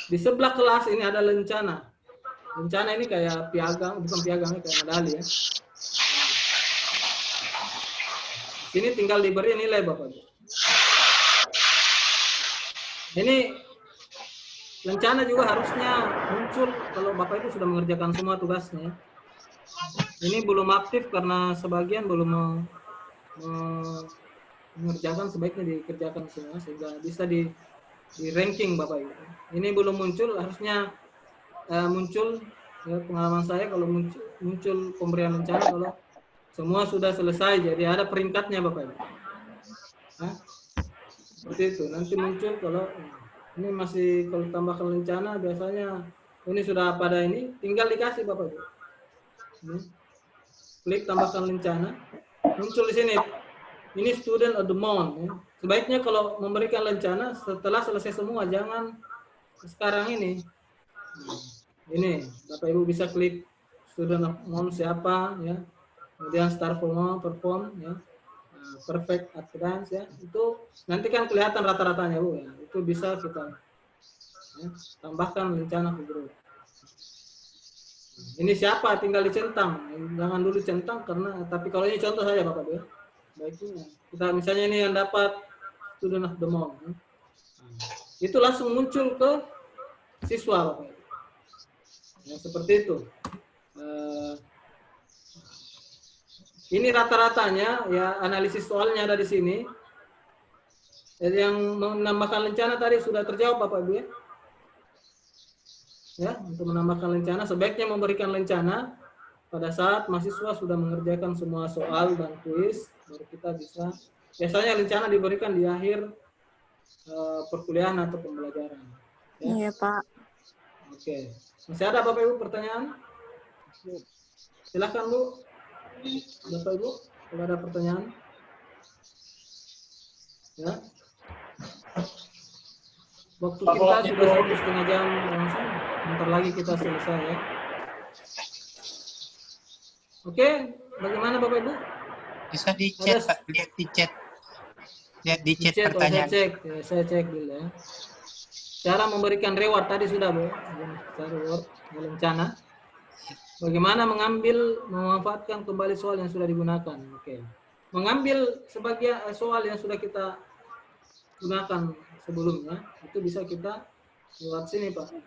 Di sebelah kelas ini ada lencana. Lencana ini kayak piagam, bukan piagam, ini kayak medali ya. Sini tinggal diberi nilai Bapak Ibu. Ini lencana juga harusnya muncul kalau Bapak Ibu sudah mengerjakan semua tugasnya. Ini belum aktif karena sebagian belum mengerjakan, sebaiknya dikerjakan semua sehingga bisa di ranking Bapak Ibu. Ini belum muncul, harusnya muncul ya, pengalaman saya kalau muncul pemberian lencana kalau semua sudah selesai, jadi ada peringkatnya Bapak Ibu. Nah, seperti itu. Nanti muncul kalau ini masih kalau tambahkan lencana biasanya ini sudah pada ini tinggal dikasih Bapak Ibu. Klik tambahkan lencana, muncul di sini. Ini student of the month. Ya. Sebaiknya kalau memberikan lencana setelah selesai semua, jangan sekarang ini. Ini Bapak Ibu bisa klik student of the month siapa ya. Kemudian start perform ya. Perfect advance ya. Itu nanti kan kelihatan rata-ratanya Bu ya. Itu bisa kita ya, tambahkan lencana ke grup. Ini siapa tinggal dicentang. Jangan dulu centang karena tapi kalau ini contoh saja Bapak Ibu ya. Baiknya kita misalnya ini yang dapat student of the month. Itu langsung muncul ke siswa Bapak Ibu. Ya, seperti itu. Ini rata-ratanya ya analisis soalnya ada di sini. Jadi yang menambahkan lencana tadi sudah terjawab Bapak Ibu ya. Ya, untuk menambahkan lencana sebaiknya memberikan lencana pada saat mahasiswa sudah mengerjakan semua soal dan kuis, baru kita bisa. Biasanya lencana diberikan di akhir perkuliahan atau pembelajaran. Ya. Iya, Pak. Oke. Masih ada Bapak Ibu pertanyaan? Silakan Bu. Bapak Ibu, kalau ada pertanyaan. Ya. Waktu kita sudah 1,5 jam langsung. Bentar lagi kita selesai ya. Oke, bagaimana Bapak Ibu? Bisa di chat Pak, lihat di chat. Lihat di chat pertanyaan. Saya cek dulu ya. Cara memberikan reward tadi sudah Bu. Cara reward lencana. Bagaimana memanfaatkan kembali soal yang sudah digunakan. Oke. Mengambil sebagian soal yang sudah kita gunakan sebelumnya, itu bisa kita lewat sini Pak.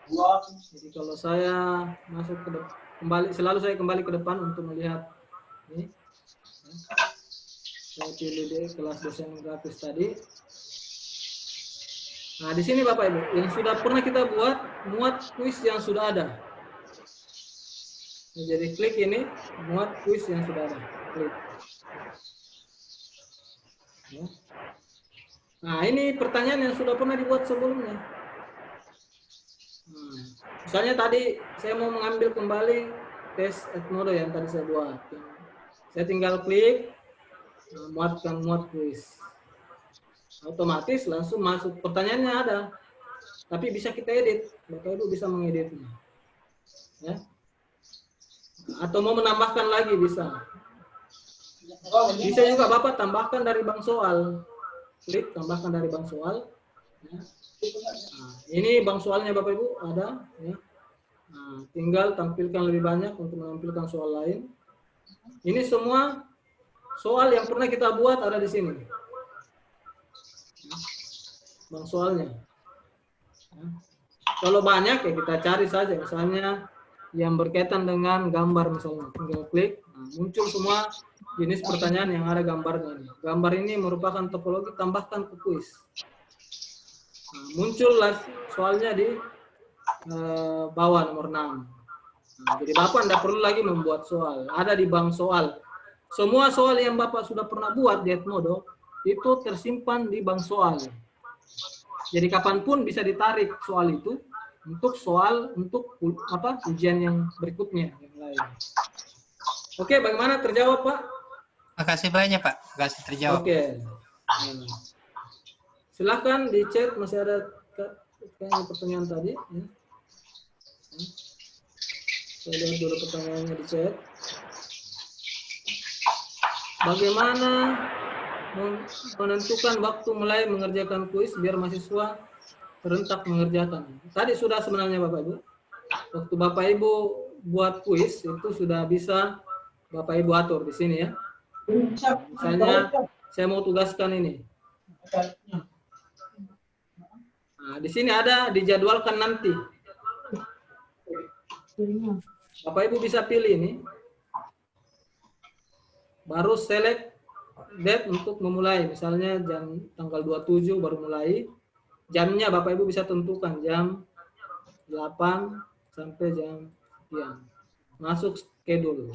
Jadi kalau saya masuk ke kembali, selalu saya kembali ke depan untuk melihat ini. Saya pilih di kelas desain grafis tadi. Nah di sini Bapak Ibu, yang sudah pernah kita buat, muat kuis yang sudah ada. Nah, jadi klik ini, muat kuis yang sudah ada. Klik. Ya. Nah ini pertanyaan yang sudah pernah dibuat sebelumnya. Misalnya tadi saya mau mengambil kembali tes Edmodo yang tadi saya buat. Saya tinggal klik, muat kuis. Otomatis langsung masuk. Pertanyaannya ada, tapi bisa kita edit. Bapak Ibu bisa mengeditnya. Ya. Atau mau menambahkan lagi bisa. Bisa juga Bapak tambahkan dari bank soal. Klik tambahkan dari bank soal. Ya. Nah, ini bank soalnya Bapak Ibu ada. Ya. Nah, tinggal tampilkan lebih banyak untuk menampilkan soal lain. Ini semua soal yang pernah kita buat ada di sini. Bank soalnya. Ya. Kalau banyak ya kita cari saja, misalnya yang berkaitan dengan gambar misalnya, tinggal klik, nah, muncul semua jenis pertanyaan yang ada gambarnya. Gambar ini merupakan topologi, tambahkan ke kuis. Nah, muncullah soalnya di bawah nomor 6. Nah, jadi Bapak tidak perlu lagi membuat soal, ada di bank soal. Semua soal yang Bapak sudah pernah buat di Edmodo itu tersimpan di bank soal. Jadi kapanpun bisa ditarik soal itu untuk ujian yang berikutnya yang lain. Oke, bagaimana terjawab Pak? Makasih banyak Pak, makasih terjawab. Oke. Silakan di chat, masih ada pertanyaan tadi. Ya. Saya lihat dulu pertanyaannya di chat. Bagaimana menentukan waktu mulai mengerjakan kuis biar mahasiswa serentak mengerjakan? Tadi sudah sebenarnya Bapak Ibu. Waktu Bapak Ibu buat kuis itu sudah bisa Bapak Ibu atur di sini ya. Misalnya saya mau tugaskan ini. Nah, di sini ada dijadwalkan nanti. Bapak Ibu bisa pilih ini. Baru select date untuk memulai. Misalnya tanggal 27 baru mulai. Jamnya Bapak Ibu bisa tentukan jam 8 sampai jam sekian. Masuk schedule.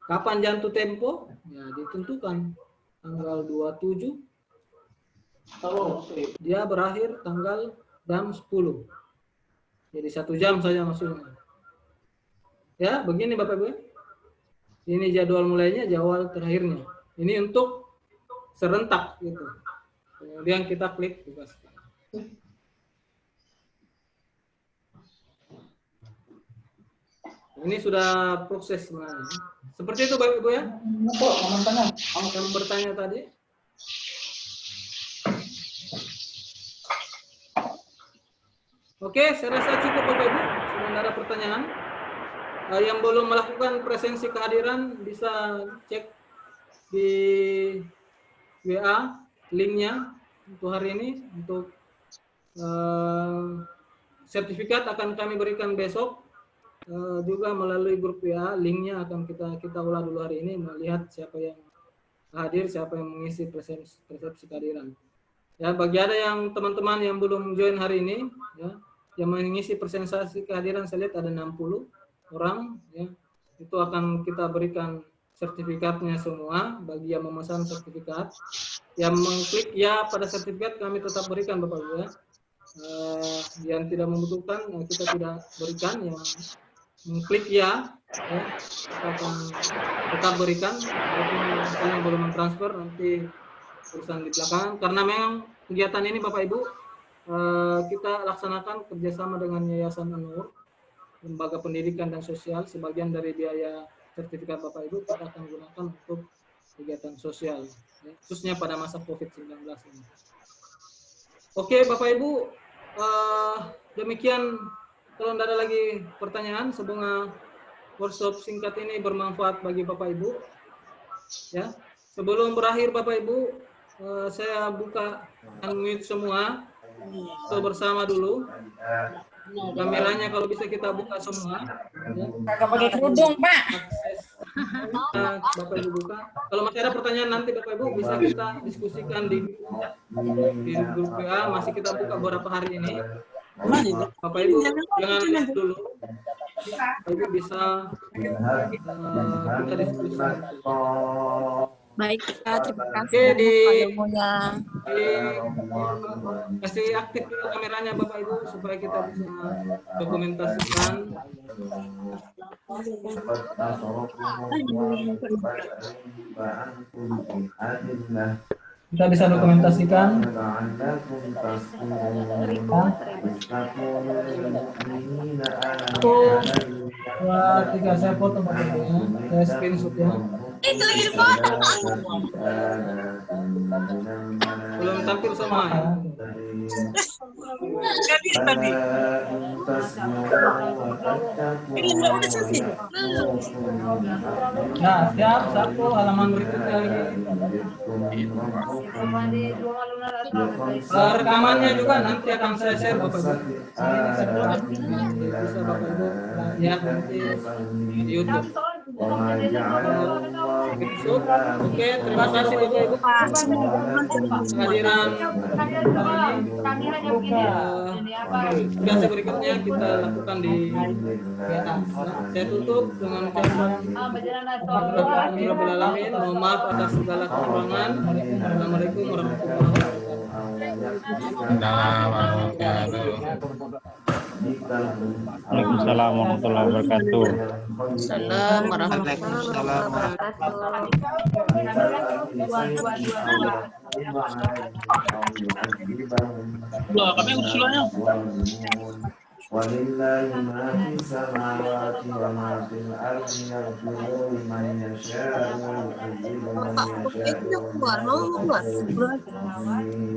Kapan jatuh tempo? Ya, ditentukan tanggal 27. Dia berakhir tanggal jam 10. Jadi 1 jam saja maksudnya. Ya, begini Bapak Ibu. Ini jadwal mulainya, jadwal terakhirnya. Ini untuk serentak gitu. Kemudian kita klik tugaskan. Ini sudah proses sebenarnya. Seperti itu Bapak Ibu ya. Yang bertanya tadi. Oke, saya rasa cukup Bapak Ibu. Sudah tidak ada pertanyaan. Yang belum melakukan presensi kehadiran bisa cek di WA linknya untuk hari ini. Untuk sertifikat akan kami berikan besok. Juga melalui grup WA, linknya akan kita ulah dulu hari ini, melihat siapa yang hadir, siapa yang mengisi persepsi kehadiran. Ya, bagi ada yang teman-teman yang belum join hari ini, ya, yang mengisi presentasi kehadiran, saya lihat ada 60 orang, ya, itu akan kita berikan sertifikatnya semua. Bagi yang memesan sertifikat, yang mengklik ya pada sertifikat kami tetap berikan Bapak Ibu ya. Yang tidak membutuhkan kita tidak berikan, yang mengklik ya, kita akan tetap berikan. Walaupun yang belum mentransfer nanti urusan di belakang, karena memang kegiatan ini Bapak Ibu kita laksanakan kerjasama dengan Yayasan An-Nur, Lembaga Pendidikan dan Sosial. Sebagian dari biaya sertifikat Bapak Ibu kita akan gunakan untuk kegiatan sosial, ya, khususnya pada masa COVID-19 ini. Oke Bapak Ibu, demikian. Kalau tidak ada lagi pertanyaan, semoga workshop singkat ini bermanfaat bagi Bapak Ibu. Ya, sebelum berakhir Bapak Ibu, saya buka unmute semua. So, bersama dulu. Kameranya kalau bisa kita buka semua. Kagak pakai kerudung, Pak. Bapak Ibu buka. Kalau masih ada pertanyaan nanti Bapak Ibu bisa kita diskusikan di grup WA. Masih kita buka beberapa hari ini. Bapak Ibu jangan lihat dulu. Bapak Ibu bisa kita diskusi. Baik, terima kasih. Oke, ilmunya. Kasih aktif dulu kameranya Bapak Ibu supaya kita bisa dokumentasikan. Kita bisa dokumentasikan. Satu, dua, tiga, saya foto Bapak Ibu ya. Saya screenshot ya. Itu info. Belum tampil semua ya. Tadi. Nah, siap. Satu halaman berikutnya lagi. Rekamannya juga nanti akan saya share Bapak Ibu. Ini saya bisa Bapak Ibu lihat nanti di YouTube. Oke, terima kasih Bapak Ibu kehadiran tugas berikutnya kita lakukan di PA. Saya tutup dengan ucapan Alhamdulillahirobbilalamin. Mohon maaf atas segala kekurangan. Assalamualaikum warahmatullahi wabarakatuh. Waalaikumsalam warahmatullahi wabarakatuh. Salam warahmatullahi Kami usulannya. ولله ما في السماوات وما في الأرض يغفر لمن يشاء ويعذب من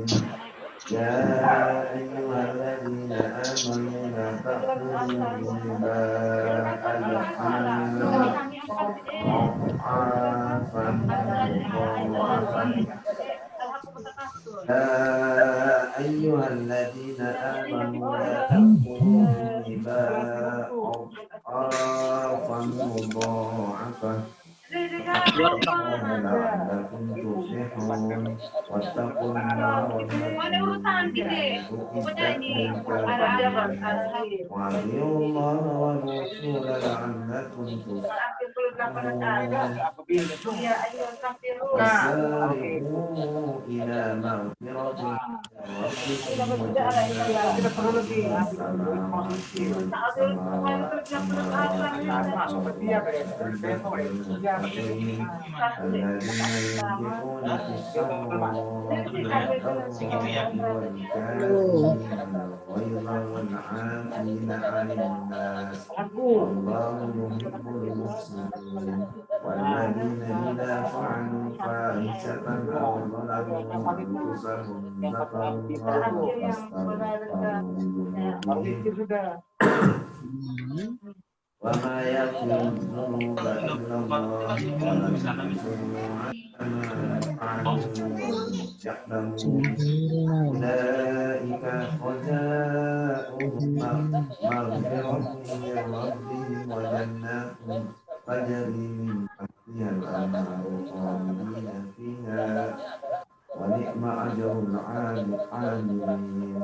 يشاء يا أيها الذين آمنوا لا تأكلوا الربا أضعافا يا أيها الذين آمنوا لا تأكلوا الربا أضعافا مضاعفة لعلكم تفلحون واتقوا الله وأطيعوا الله والرسول لعلكم تفلحون وسارعوا إلى مغفرة الذين ينفقون في السراء والكاظمين الغيظ والعافين عن الناس والله يحب المحسنين والذين إذا فعلوا فاحشة أو ظلموا أنفسهم ذكروا الله فاستغفروا وما يغفر الذنوب إلا الله ولم يصروا على ما فعلوا أولئك رجاؤهم مغفرة من ربهم وجنات تجري من تحتها الأنهار خالدين فيها ونعم أجر العاملين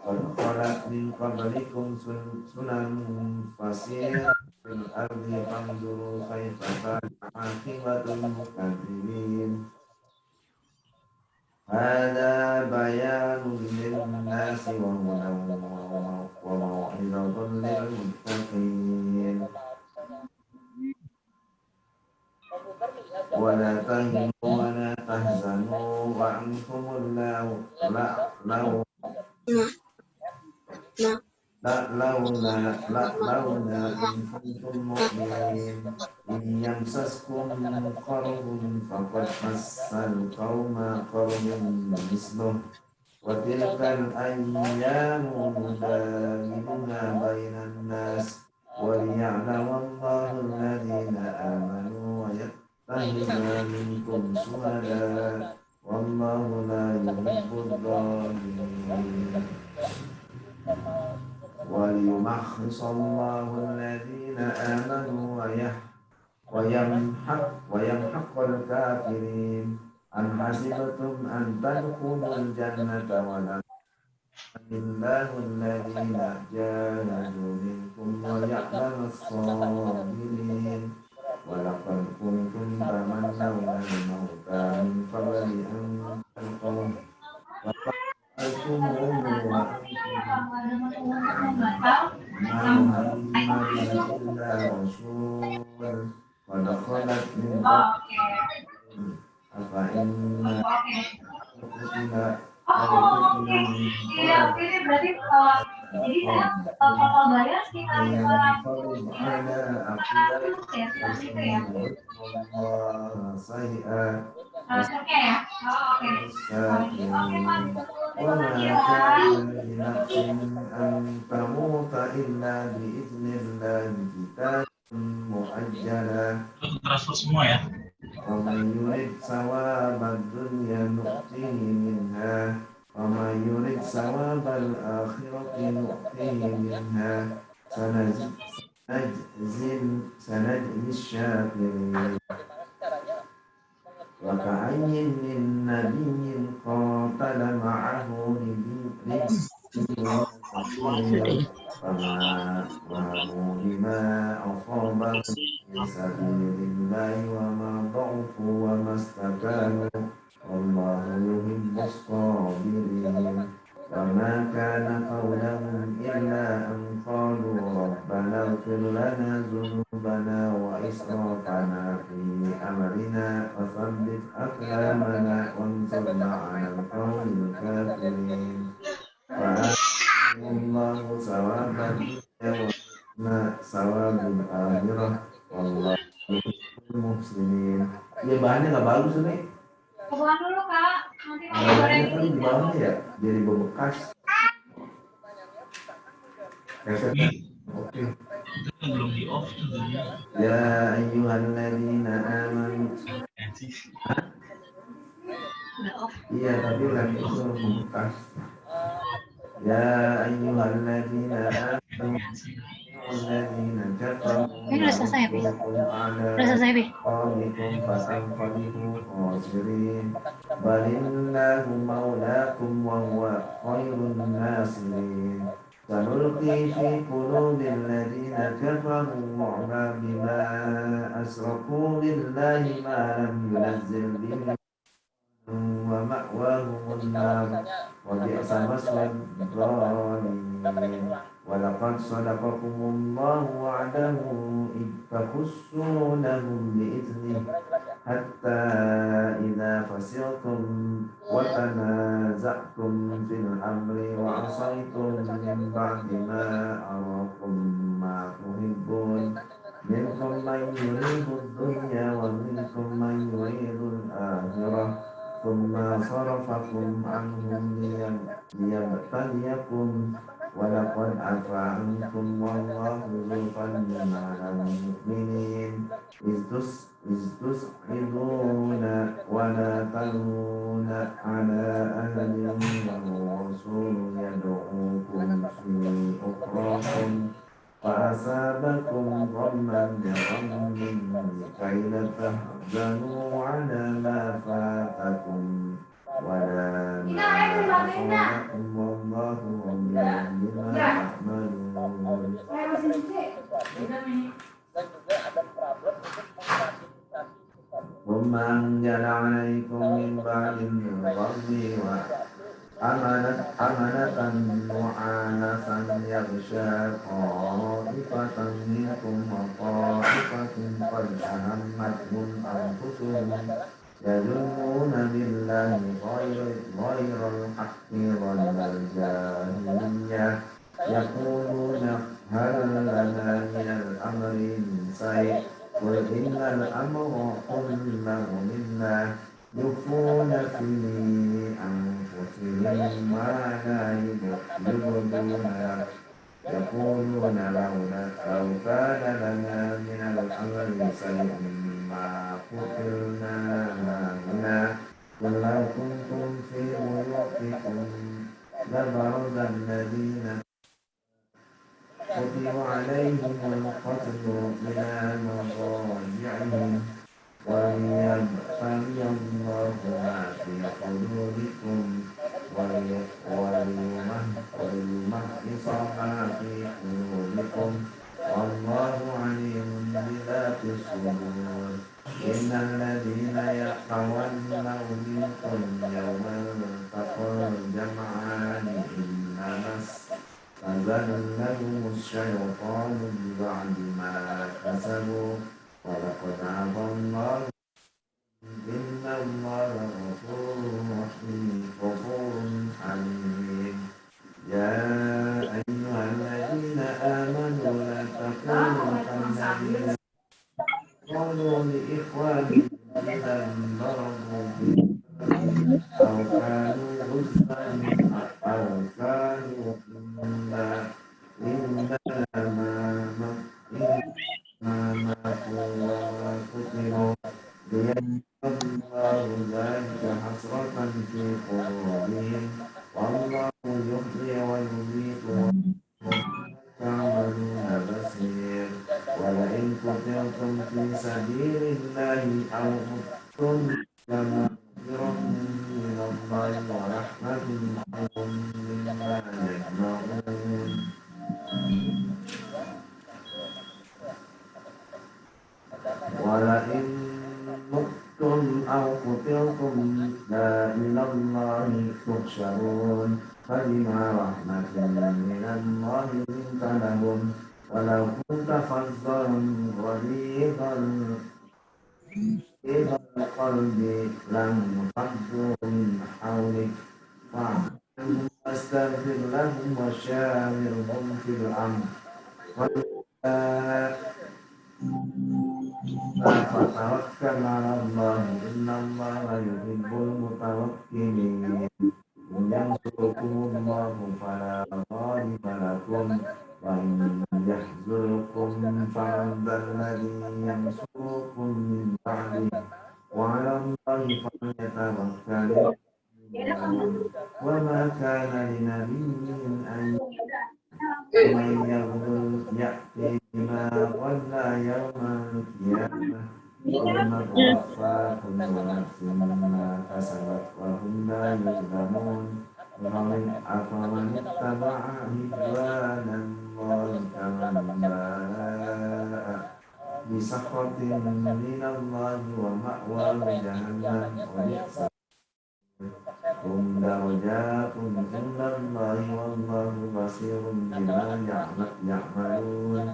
قد خلت من قبلكم سنن فسيروا في الأرض فانظروا كيف كان عاقبة المكذبين هذا بيان للناس وهدى وموعظة للمتقين ولا تهنوا ولا تحزنوا وأنتم لولا إن كنتم مؤمنين إن يمسسكم قرح فقد مس القوم قرح مثله وتلك الأيام نداولها بين الناس وليعلم الله الذين آمنوا ويتخذ منكم شهداء والله لا يحب الظالمين وليمحص الله الذين آمنوا ويمحق الكافرين أم حسبتم أن تدخلوا الجنة ولما الله الذين جاهدوا منكم ويعلم الصابرين ولقد كنتم تمنون الموت من قبل أن تلقوه فقتلتموه وأنتم محمد إلا رسول قد خلت من قبل أفإن Ini berarti jadi saya total bayar sekitar 500 ya, itu ya. Oke ya. Oke. Oke, Pak. وما كان لنفس أن تموت إلا بإذن الله كتابا مؤجلا Transfer semua ya. ومن يرد ثواب الدنيا نؤتيه منها ومن يرد ثواب الآخرة نؤتيه منها سنجزي الشاكرين وكأي من نبي قاتل معه فما وهنوا لما أصابهم في سبيل الله وما ضعفوا وما استكانوا والله يحب الصابرين وما كان قولهم إلا أن قالوا ربنا اغفر لنا ذنوبنا وإسرافنا في أمرنا وثبت أقدامنا وانصرنا على القوم الكافرين وآتاهم الله ثواب الدنيا ثواب الآخرة والله يحب المحسنين. Ya bahannya nggak bagus nih. Kebuang dulu, Kak. Nanti mau goreng Kan di bawahnya ya, jadi bebekas. Oke. Belum di off tentunya. Ya ayyuhalladzina amanu. Iya, tapi lagi itu bebekas. Ya ayyuhalladzina amanu. Ini udah selesai, Bi. Udah selesai, Bi. Balillahu maulakum wa huwa khairun nasirin. Sanulqi fi qulubil ladzina kafaru ru'ba bima asraku billahi ma lam yunazzil bihi wa ma'wahumun nar wa bi'sa maswad dhalimin. ولقد صدقكم الله وعده إذ تخصونهم بإذنه حتى إذا فصلتم وتنازعتم في الأمر وعصيتم من بعد ما أراكم ما تحبون منكم من يريد الدنيا ومنكم من يريد الآخرة ثم صرفكم عنهم ليبتليكم ولقد عفا عنكم والله ذو فضل على المؤمنين إذ تسعدون ولا تلون على أحد والرسول يدعوكم في أخراكم فأصابكم غما بغم لكي لا تحزنوا على ما فاتكم ولا ما أصابكم والله خبير بما تعملون. ثم أنزل عليكم من بعد الغم أمنة نعاسا يغشى طائفة منكم وطائفة قد أهمتهم أنفسهم يظنون بالله غير الحق ظن الجاهلية يقولون هل لنا من الأمر من شيء قل إن الأمر كله لله يخفون في أنفسهم ما لا يبدون يقولون لو كان لنا من الأمر شيء ما قتلنا هنا قل لو كنتم في بيوتكم لبرز الذين كتب عليهم القتل إلى مضاجعهم وليبتلي الله ما في صدوركم وليمحص ما في قلوبكم والله عليم بذات الصدور إن الذين يتولون منكم يوم التقى الجمعان إنما استزلهم الشيطان ببعد ما كسبوا ولقد عفا الله إن الله غفور رحيم فبما رحمة من الله لنت لهم ولو كنت فظا غليظ القلب لانفضوا من حولك فاعف عنهم واستغفر لهم وشاورهم في الأمر فتوكل على الله إن الله يحب المتوكلين إن ينصركم الله فلا غالب لكم وإن يحزنكم فمن ذا الذي ينصركم من بعده وعلى الله فليتوكل وما كان لنبي أن ومن يغلل يأتي بما غل يوم القيامة ثم توفى كل نفس ما كسبت وهم لا يظلمون ومن اتبع رضوان الله كمن باء بسخط من الله ومأواه جهنم وبئس هم درجات عند الله والله بصير بما يعملون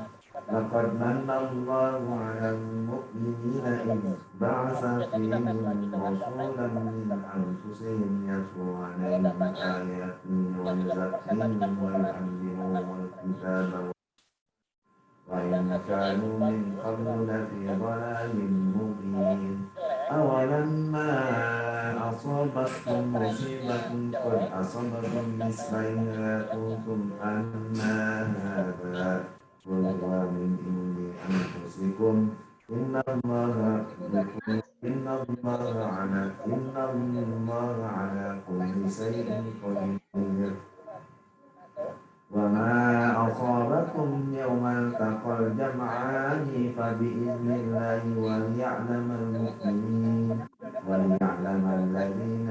لقد من الله على المؤمنين إذ بعث فيهم رسولا من أنفسهم يتلو عليهم آياته ويزكيهم ويعلمهم الكتاب وإن كانوا من قبل لفي ضلال مبين أولما أصابتكم مصيبة قد أصبتم مثلها قلتم أن هذا قل هو من عند أنفسكم إن الله على كل شيء قدير وما أصابكم يوم التقى الجمعان فبإذن الله وليعلم المؤمنين وليعلم الذين